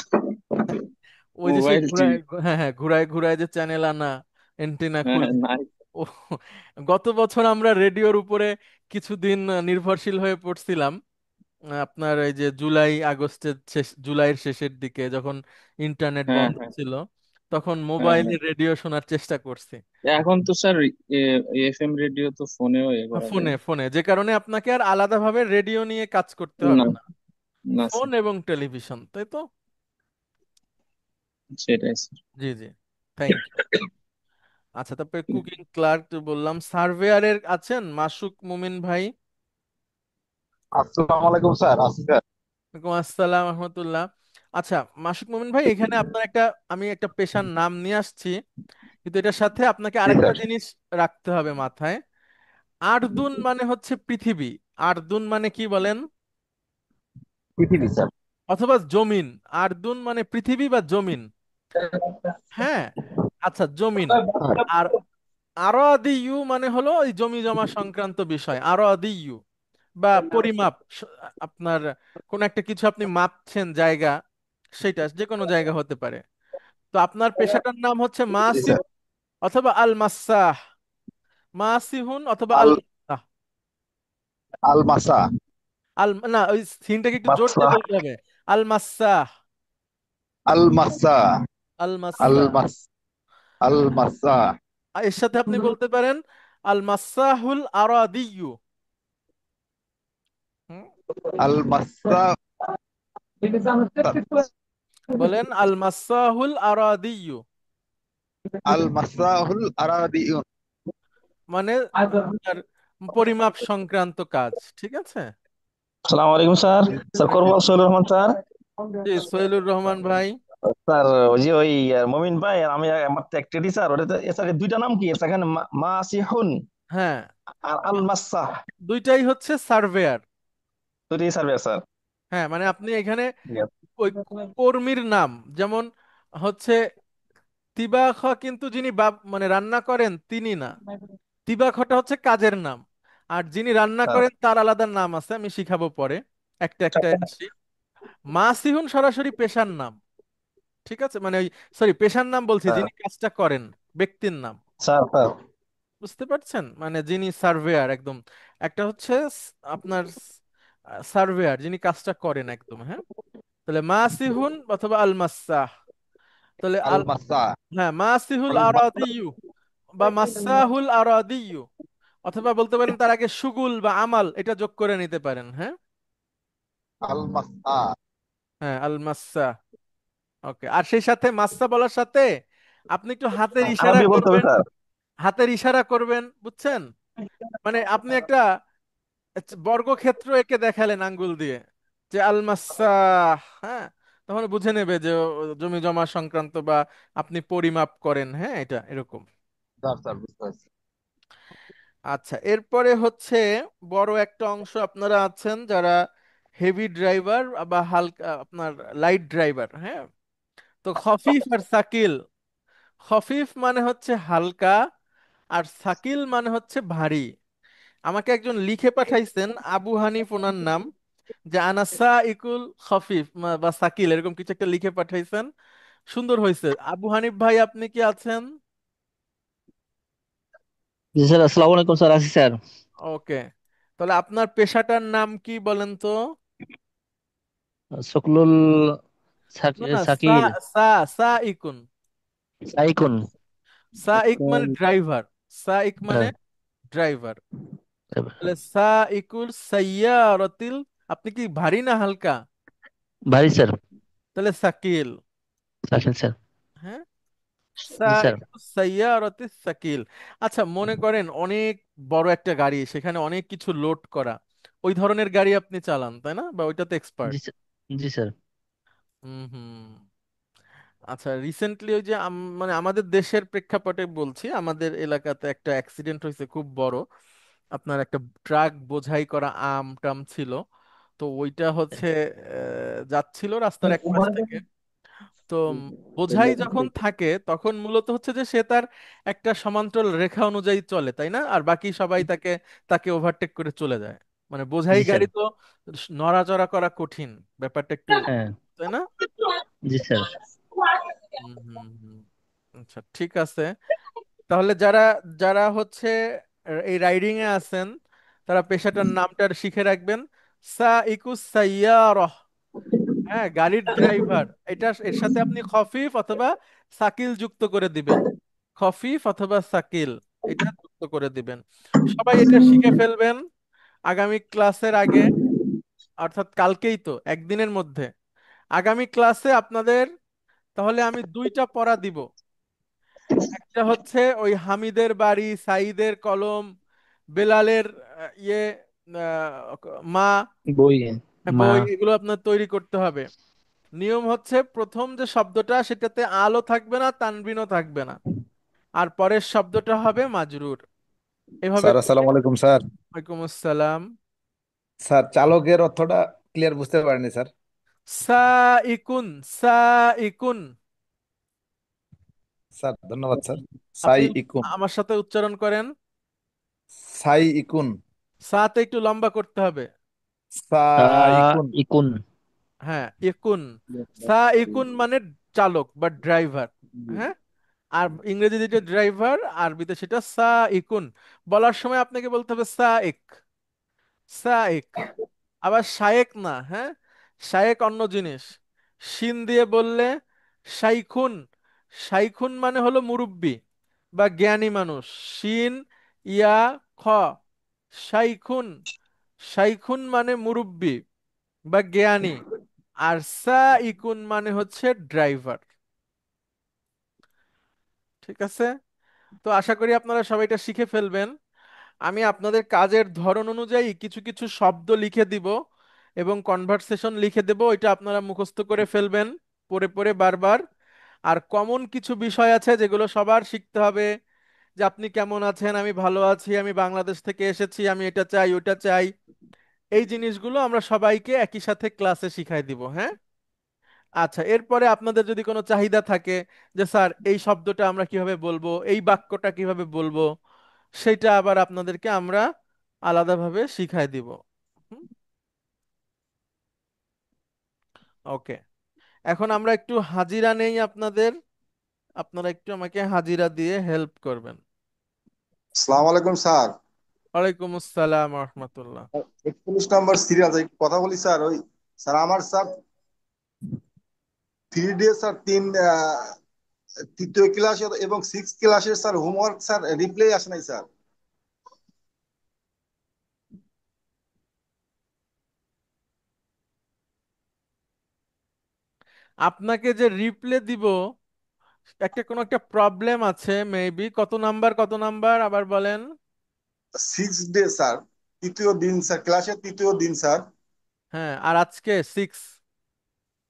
ওই যে সেই মোবাইল, ঘুরায়, টিভি। হ্যাঁ হ্যাঁ, ঘুরায় ঘুরায় যে চ্যানেল আনা, এন্টেনা হ্যাঁ হ্যাঁ, খুলে। নাই। ও, গত বছর আমরা রেডিওর উপরে কিছুদিন নির্ভরশীল হয়ে পড়ছিলাম। আপনার এই যে জুলাই আগস্টের শেষ, জুলাইয়ের শেষের দিকে যখন ইন্টারনেট হ্যাঁ বন্ধ হ্যাঁ ছিল, তখন হ্যাঁ মোবাইলে হ্যাঁ। রেডিও শোনার চেষ্টা করছি। এখন তো স্যার এফএম রেডিও তো ফোনেও করা ফোনে যায়। ফোনে, যে কারণে আপনাকে আর আলাদাভাবে রেডিও নিয়ে কাজ করতে না, হবে না। না ফোন স্যার, এবং টেলিভিশন, তাই তো? সেটাই স্যার। জি জি, থ্যাংক ইউ। আচ্ছা, তারপরে কুকিং ক্লার্ক তো বললাম। সার্ভেয়ারের আছেন মাসুক মুমিন ভাই? আসসালামু আলাইকুম স্যার, আছি স্যার। ওয়ালাইকুম আসসালাম রহমতুল্লাহ। আচ্ছা, মাসুক মুমিন ভাই, এখানে আপনার একটা, আমি একটা পেশার নাম নিয়ে আসছি, কিন্তু এটার সাথে আপনাকে জি আরেকটা স্যার। জিনিস রাখতে হবে মাথায়। আরদুন মানে হচ্ছে পৃথিবী। আরদুন মানে কি বলেন? পৃথিবী স্যার। অথবা জমিন। আরদুন মানে পৃথিবী বা জমিন। হ্যাঁ, আচ্ছা, জমিন। আর আরাদিয়ু মানে হলো ওই জমি জমা সংক্রান্ত বিষয়, আরাদিয়ু। বা পরিমাপ, আপনার কোন একটা কিছু আপনি মাপছেন জায়গা, সেটা যে কোনো জায়গা হতে পারে। তো আপনার পেশাটার নাম হচ্ছে জি মাসিহ স্যার। অথবা আল মাসাহ। মাসিহুন অথবা আল আল মাসাহ। আল মাসা। আল, না, ওই সিনটাকে একটু জোর মাসা। দিয়ে বলতে হবে। আল মাসাহ। আল মাসা। আল আল মাসাহ। মাস। আল মাসা। আর এর সাথে আপনি বলতে পারেন আল মাসাহুল আরাদিয়ু। হুম? আল মাসা। বলেন আল মাসাহুল আরাদিয়ু, আল মাসাহুল আরাদিউন। মানে আপনার পরিমাপ সংক্রান্ত কাজ, ঠিক আছে? সালাম আলাইকুম স্যার। স্যার ওয়ালাইকুম করবল আসসালাম। সোহেল রহমান স্যার। জি, সোহেলুর রহমান ভাই। স্যার ওই যে ওই মমিন ভাই আর আমি আমার তো একটাই স্যার, ওটা এর স্যার দুইটা নাম কি এর স্যার? এখানে মাসিহুন হ্যাঁ, আর আল মাসাহ, দুইটাই হচ্ছে সার্ভেয়ার। দুইটাই স্যার স্যার। হ্যাঁ, মানে আপনি এখানে ঠিক আছে। ওই কর্মীর নাম, যেমন হচ্ছে তিবাখ, কিন্তু যিনি মানে রান্না করেন তিনি না। তিবাখটা হচ্ছে কাজের নাম। আর যিনি রান্না স্যার করেন তার আলাদা নাম আছে, আমি শিখাবো পরে, একটা একটা আসি। মাসিহুন সরাসরি পেশার নাম, ঠিক আছে? মানে ওই, সরি, পেশার নাম বলছি, স্যার যিনি কাজটা করেন, ব্যক্তির নাম। Sir sir. বুঝতে পারছেন? মানে যিনি সার্ভেয়ার একদম, একটা হচ্ছে আপনার সার্ভেয়ার যিনি কাজটা করেন একদম, হ্যাঁ। তাহলে মাসিহুন অথবা আল মাসাহ। তাহলে আল আল, মাসা। হ্যাঁ, মাসিহুল আল মাসা। আরাদিয়ু বা মাসাহুল আরাদিয়ু, অথবা বলতে পারেন তার আগে শুগুল বা আমাল এটা যোগ করে নিতে পারেন, হ্যাঁ। আল মাসা। হ্যাঁ, আল মাসা। ওকে, আর সেই সাথে মাসা বলার সাথে আপনি একটু হাতের ইশারা আরবি বলতে হবে করবেন। স্যার। হাতের ইশারা করবেন, বুঝছেন? মানে আপনি একটা বর্গক্ষেত্র এঁকে দেখালেন আঙ্গুল দিয়ে, যে আল মাসাহ, হ্যাঁ, তখন বুঝে নেবে যে জমি জমা সংক্রান্ত বা আপনি পরিমাপ করেন, হ্যাঁ, এটা এরকম। স্যার স্যার, বুঝতে পারছি। আচ্ছা, এরপরে হচ্ছে বড় একটা অংশ আপনারা আছেন যারা হেভি ড্রাইভার বা হালকা আপনার লাইট ড্রাইভার, হ্যাঁ। তো খফিফ আর সাকিল। খফিফ মানে হচ্ছে হালকা, আর সাকিল মানে হচ্ছে ভারী। আমাকে একজন লিখে পাঠাইছেন, আবু হানিফ ওনার নাম, যে আনাসা ইকুল খফিফ বা সাকিল, এরকম কিছু একটা লিখে পাঠাইছেন। সুন্দর হয়েছে। আবু হানিফ ভাই, আপনি কি আছেন? জি স্যার, আসসালামু আলাইকুম স্যার। আছি স্যার। ওকে, তাহলে আপনার পেশাটার নাম কি বলেন তো? শুক্লুল না না, সা, সাকিল সা, সা ইকুন। সাইকুন। সাইক মানে ড্রাইভার। সাইক মানে ড্রাইভার। তাহলে সাইকুল সাইয়ারাতিল, আপনি কি ভারী না হালকা? ভারী স্যার। তাহলে সাকিল। সাকিল স্যার। হ্যাঁ, জি স্যার। সাইকুল সাইয়ারাতিস সাকিল। আচ্ছা, মনে করেন অনেক বড় একটা গাড়ি, সেখানে অনেক কিছু লোড করা, ওই ধরনের গাড়ি আপনি চালান, তাই না? বা ওইটাতে এক্সপার্ট? জি স্যার। জি স্যার। হুম হুম। আচ্ছা, রিসেন্টলি ওই যে মানে আমাদের দেশের প্রেক্ষাপটে বলছি, আমাদের এলাকাতে একটা অ্যাক্সিডেন্ট হয়েছে খুব বড়। আপনার একটা ট্রাক বোঝাই করা আম টাম ছিল, তো ওইটা হচ্ছে যাচ্ছিল রাস্তার এক পাশ থেকে। তো বোঝাই যখন থাকে তখন মূলত হচ্ছে যে সে তার একটা সমান্তরাল রেখা অনুযায়ী চলে, তাই না? আর বাকি সবাই তাকে তাকে ওভারটেক করে চলে যায়। মানে বোঝাই জি স্যার। গাড়ি তো নড়াচড়া করা কঠিন, ব্যাপারটা একটু, হ্যাঁ। তাই না? জি স্যার। হুম হুম হুম। আচ্ছা ঠিক আছে। তাহলে যারা যারা হচ্ছে এই রাইডিং এ আছেন তারা পেশাটার নামটা শিখে রাখবেন। সাইকুস সাইয়ারহ। হ্যাঁ, গাড়ির ড্রাইভার। এটা এর সাথে আপনি খফিফ অথবা সাকিল যুক্ত করে দিবেন। খফিফ অথবা সাকিল এটা যুক্ত করে দিবেন। সবাই এটা শিখে ফেলবেন আগামী ক্লাসের আগে, অর্থাৎ কালকেই, তো একদিনের মধ্যে। আগামী ক্লাসে আপনাদের তাহলে আমি দুইটা পড়া দিব। একটা হচ্ছে ওই হামিদের বাড়ি, সাইদের কলম, বেলালের ইয়ে মা, বই। মা। বই, এগুলো আপনার তৈরি করতে হবে। নিয়ম হচ্ছে প্রথম যে শব্দটা সেটাতে আলো থাকবে না, তানবিনও থাকবে না, আর পরের শব্দটা হবে মাজরুর। এভাবে স্যার করে। আসসালামু আলাইকুম স্যার। ওয়ালাইকুম আসসালাম। স্যার চালকের অর্থটা ক্লিয়ার বুঝতে পারিনি স্যার। সাইকুন, সাইকুন। স্যার ধন্যবাদ স্যার। সাই আপনি ইকুন। আমার সাথে উচ্চারণ করেন। সাই ইকুন। সাতে একটু লম্বা করতে হবে। সাই ইকুন। ইকুন। হ্যাঁ, ইকুন। সা ইকুন মানে চালক বা ড্রাইভার। হ্যাঁ। আর ইংরেজি যেটা ড্রাইভার, আরবিতে সেটা সা ইকুন। বলার সময় আপনাকে বলতে হবে সা ইক, সাইক। আবার শায়েক না, হ্যাঁ, শায়েক অন্য জিনিস। শিন দিয়ে বললে শাইখুন। শাইখুন মানে হলো মুরব্বি বা জ্ঞানী মানুষ। শিন ইয়া খ, শাইখুন। শাইখুন মানে মুরব্বি বা জ্ঞানী। আর সাইকুন মানে হচ্ছে ড্রাইভার। ঠিক আছে। তো আশা করি আপনারা সবাইটা শিখে ফেলবেন। আমি আপনাদের কাজের ধরন অনুযায়ী কিছু কিছু শব্দ লিখে দিব এবং কনভারসেশন লিখে দেব, এটা আপনারা মুখস্থ করে ফেলবেন পড়ে পড়ে বারবার। আর কমন কিছু বিষয় আছে যেগুলো সবার শিখতে হবে, যে আপনি কেমন আছেন, আমি ভালো আছি, আমি বাংলাদেশ থেকে এসেছি, আমি এটা চাই ওটা চাই। এই জিনিসগুলো আমরা সবাইকে একই সাথে ক্লাসে শিখাই দিব, হ্যাঁ? আচ্ছা, এরপরে আপনাদের যদি কোনো চাহিদা থাকে যে স্যার এই শব্দটা আমরা কিভাবে বলবো, এই বাক্যটা কিভাবে বলবো, সেটা আবার আপনাদেরকে আমরা আলাদাভাবে শিখাই দিব। ওকে। এখন আমরা একটু হাজিরা নেই আপনাদের। আপনারা একটু আমাকে হাজিরা দিয়ে হেল্প করবেন। আসসালামু আলাইকুম স্যার। ওয়ালাইকুম আসসালাম রহমতুল্লাহ। 41 নম্বর সিরিয়াল কথা বলি স্যার। ওই স্যার আমার স্যার 3 ডে স্যার তৃতীয় ক্লাস এবং 6 ক্লাসের স্যার হোমওয়ার্ক স্যার রিপ্লাই আসে নাই স্যার। আপনাকে যে রিপ্লে দিব, একটা কোনো একটা প্রবলেম আছে মেবি। কত নাম্বার, কত নাম্বার আবার বলেন? 6 ডে স্যার, তৃতীয় দিন স্যার, ক্লাসের তৃতীয় দিন স্যার। হ্যাঁ, আর আজকে সিক্স,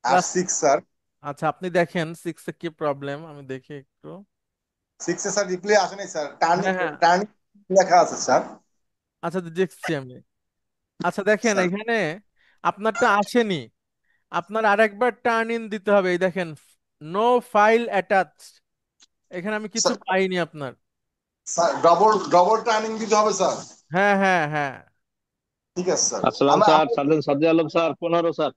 আর ক্লাস। 6 স্যার। আচ্ছা, আপনি দেখেন সিক্সে কি প্রবলেম, আমি দেখি একটু। 6 স্যার রিপ্লাই আসে নাই স্যার। টার্নিং হ্যাঁ হ্যাঁ। টার্নিং লেখা আছে স্যার। আচ্ছা, দেখছি আমি। আচ্ছা দেখেন স্যার এখানে আপনারটা আসেনি। আপনার আরেকবার টার্ন ইন দিতে হবে। এই দেখেন, নো ফাইল অ্যাটাচ, এখানে আমি কিছু পাইনি আপনার। স্যার ডবল ডবল টার্নিং দিতে হবে স্যার। হ্যাঁ হ্যাঁ হ্যাঁ। ঠিক আছে স্যার। আসসালাম আমার sir, Sajjad Sajjad Alam sir, 15 sir.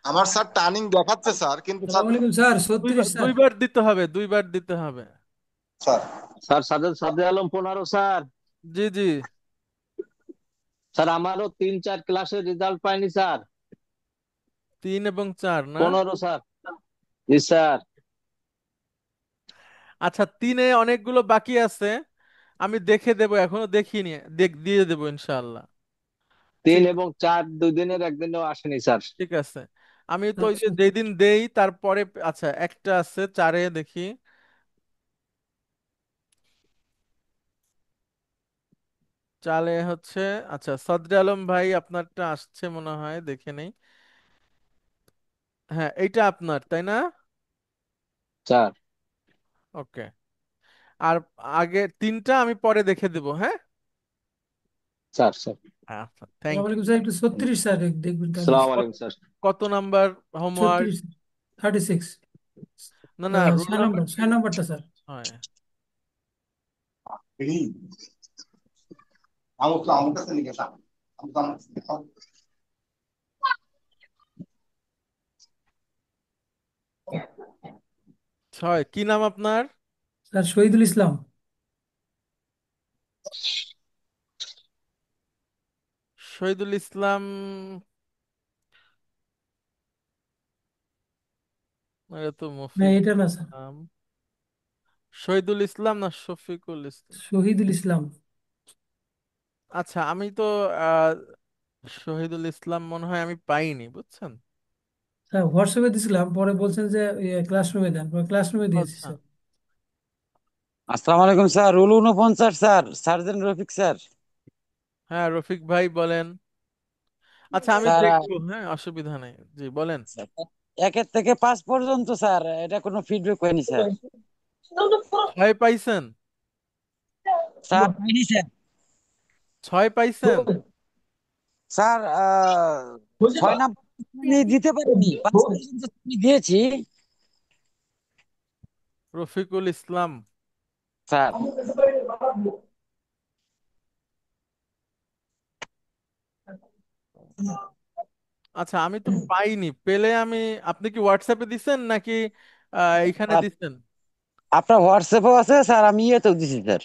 আমার স্যার টার্নিং দেখাচ্ছে স্যার, কিন্তু স্যার সালাম আলাইকুম স্যার, 36 স্যার। দুইবার দিতে হবে, দুইবার দিতে হবে। Sir sir Sajjad Sajjad Alam 15 sir. জি জি। স্যার আমারও 3-4 ক্লাসের রেজাল্ট পাইনি স্যার। 3 এবং 4 না? 15 স্যার। জি স্যার। আচ্ছা, 3-এ অনেকগুলো বাকি আছে, আমি দেখে দেব, এখনো দেখিনি, দিয়ে দেবো ইনশাআল্লাহ। 3 ঠিক এবং 4 2 দিনের একদিনও আসেনি স্যার। ঠিক আছে। আমি তো ওই যে যেদিন দেই তারপরে, আচ্ছা একটা আছে 4-এ, দেখি। চালে হচ্ছে, আচ্ছা সদরে আলম ভাই আপনারটা আসছে মনে হয়, দেখে নেই। হ্যাঁ, এইটা আপনার, তাই না? Sir okay. আর আগে 3টা আমি পরে দেখে দেব, হ্যাঁ? স্যার স্যার আচ্ছা, থ্যাংক ইউ। ওয়ালাইকুম স্যার, একটু 36 স্যার দেখবেন কাইন্ডলি। সালাম আলাইকুম স্যার। কত নাম্বার হোমওয়ার্ক? 36, 36, না না, রোল 6 নাম্বার নম্বর, কি? 6 নম্বরটা স্যার। হয়। আমার কাছে নিয়ে গেছে। ছয়, কি নাম আপনার? স্যার শহীদুল ইসলাম। শহীদুল ইসলাম, এটা তো না, মফিজ এটা না স্যার, নাম। শহীদুল ইসলাম না শফিকুল ইসলাম? শহীদুল ইসলাম। আচ্ছা, আমি তো আহ, শহীদুল ইসলাম মনে হয় আমি পাইনি, বুঝছেন। স্যার হোয়াটসঅ্যাপে দিয়েছিলাম, পরে বলছেন যে ক্লাসরুমে দেন, পরে ক্লাসরুমে দিয়েছি আচ্ছা, স্যার। আসসালামু আলাইকুম sir, rule 49 sir, sergeant Rafiq sir. হ্যাঁ রফিক ভাই বলেন। আচ্ছা, আমি স্যার দেখবো, হ্যাঁ অসুবিধা নেই, জি বলেন। স্যার, 1 থেকে 5 পর্যন্ত স্যার, এটা কোনো ফিডব্যাক হয়নি স্যার। ছয় পাইছেন? স্যার হয়নি স্যার। ছয় পাইছেন? স্যার 6 নাম্বার আমি দিতে পারিনি, 5 পর্যন্ত আমি দিয়েছি রফিকুল ইসলাম, স্যার। আচ্ছা আমি তো পাইনি, পেলে আমি, আপনি কি হোয়াটসঅ্যাপে দিছেন নাকি এইখানে দিছেন? আপনার হোয়াটসঅ্যাপও আছে স্যার, আমি ইয়েতেও দিছি স্যার,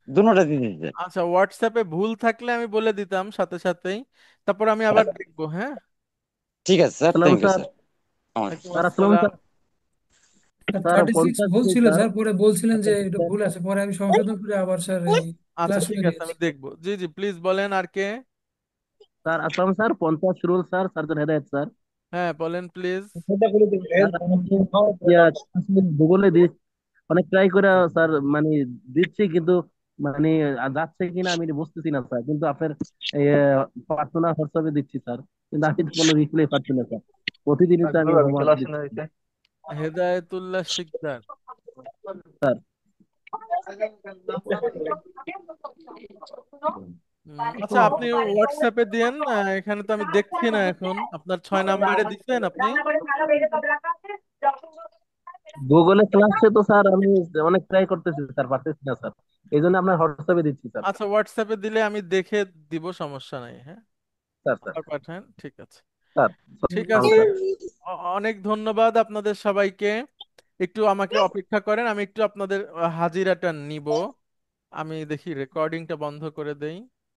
দুটোটা দিয়েছি স্যার। আচ্ছা, হোয়াটসঅ্যাপে ভুল থাকলে আমি বলে দিতাম সাথে সাথেই, তারপর আমি আবার দেখবো, হ্যাঁ। ঠিক আছে স্যার, সালাম থ্যাংক ইউ স্যার। স্যার। ওয়ালাইকুম স্যার আসসালাম আসসালাম। স্যার। স্যার 36 50 ভুল রুল ছিল স্যার। স্যার, পরে বলছিলেন যে আচ্ছা এটা স্যার। ভুল আছে, পরে আমি সংশোধন করে আবার স্যার এই আচ্ছা ঠিক ক্লাসরুমে আছে, দিয়েছি। আমি দেখবো, জি জি প্লিজ বলেন, আর কে? স্যার আসসালাম স্যার, 50 রুল স্যার, সার্জন হেদায়েত স্যার। হ্যাঁ বলেন প্লিজ। স্যার গুগলে অনেক ট্রাই করে স্যার, মানে দিচ্ছি কিন্তু মানে যাচ্ছে কিনা আমি বুঝতেছি না স্যার, কিন্তু আপনার পার্সোনাল হোয়াটসঅ্যাপে দিচ্ছি স্যার, কিন্তু আমি তো কোনো রিপ্লাই পাচ্ছি না স্যার। প্রতিদিনই তো আমি হোমওয়ার্ক দিচ্ছি হেদায়েতুল্লাহ শিকদার। স্যার। আচ্ছা আপনি হোয়াটসঅ্যাপে দিয়েন, এখানে তো আমি দেখছি না এখন, আপনার 6 নাম্বারে দিচ্ছেন আপনি? গুগলে ক্লাসে তো স্যার আমি অনেক ট্রাই করতেছি স্যার, পারতেছি না স্যার, এই জন্য আপনার হোয়াটসঅ্যাপে দিচ্ছি স্যার। আচ্ছা হোয়াটসঅ্যাপে দিলে আমি দেখে দিব, সমস্যা নাই, হ্যাঁ। স্যার স্যার আবার পাঠান, ঠিক আছে। স্যার ঠিক সালাম আছে, স্যার। অনেক ধন্যবাদ আপনাদের সবাইকে। একটু আমাকে অপেক্ষা করেন, আমি একটু আপনাদের হাজিরাটা নিব। আমি দেখি রেকর্ডিংটা বন্ধ করে দেই।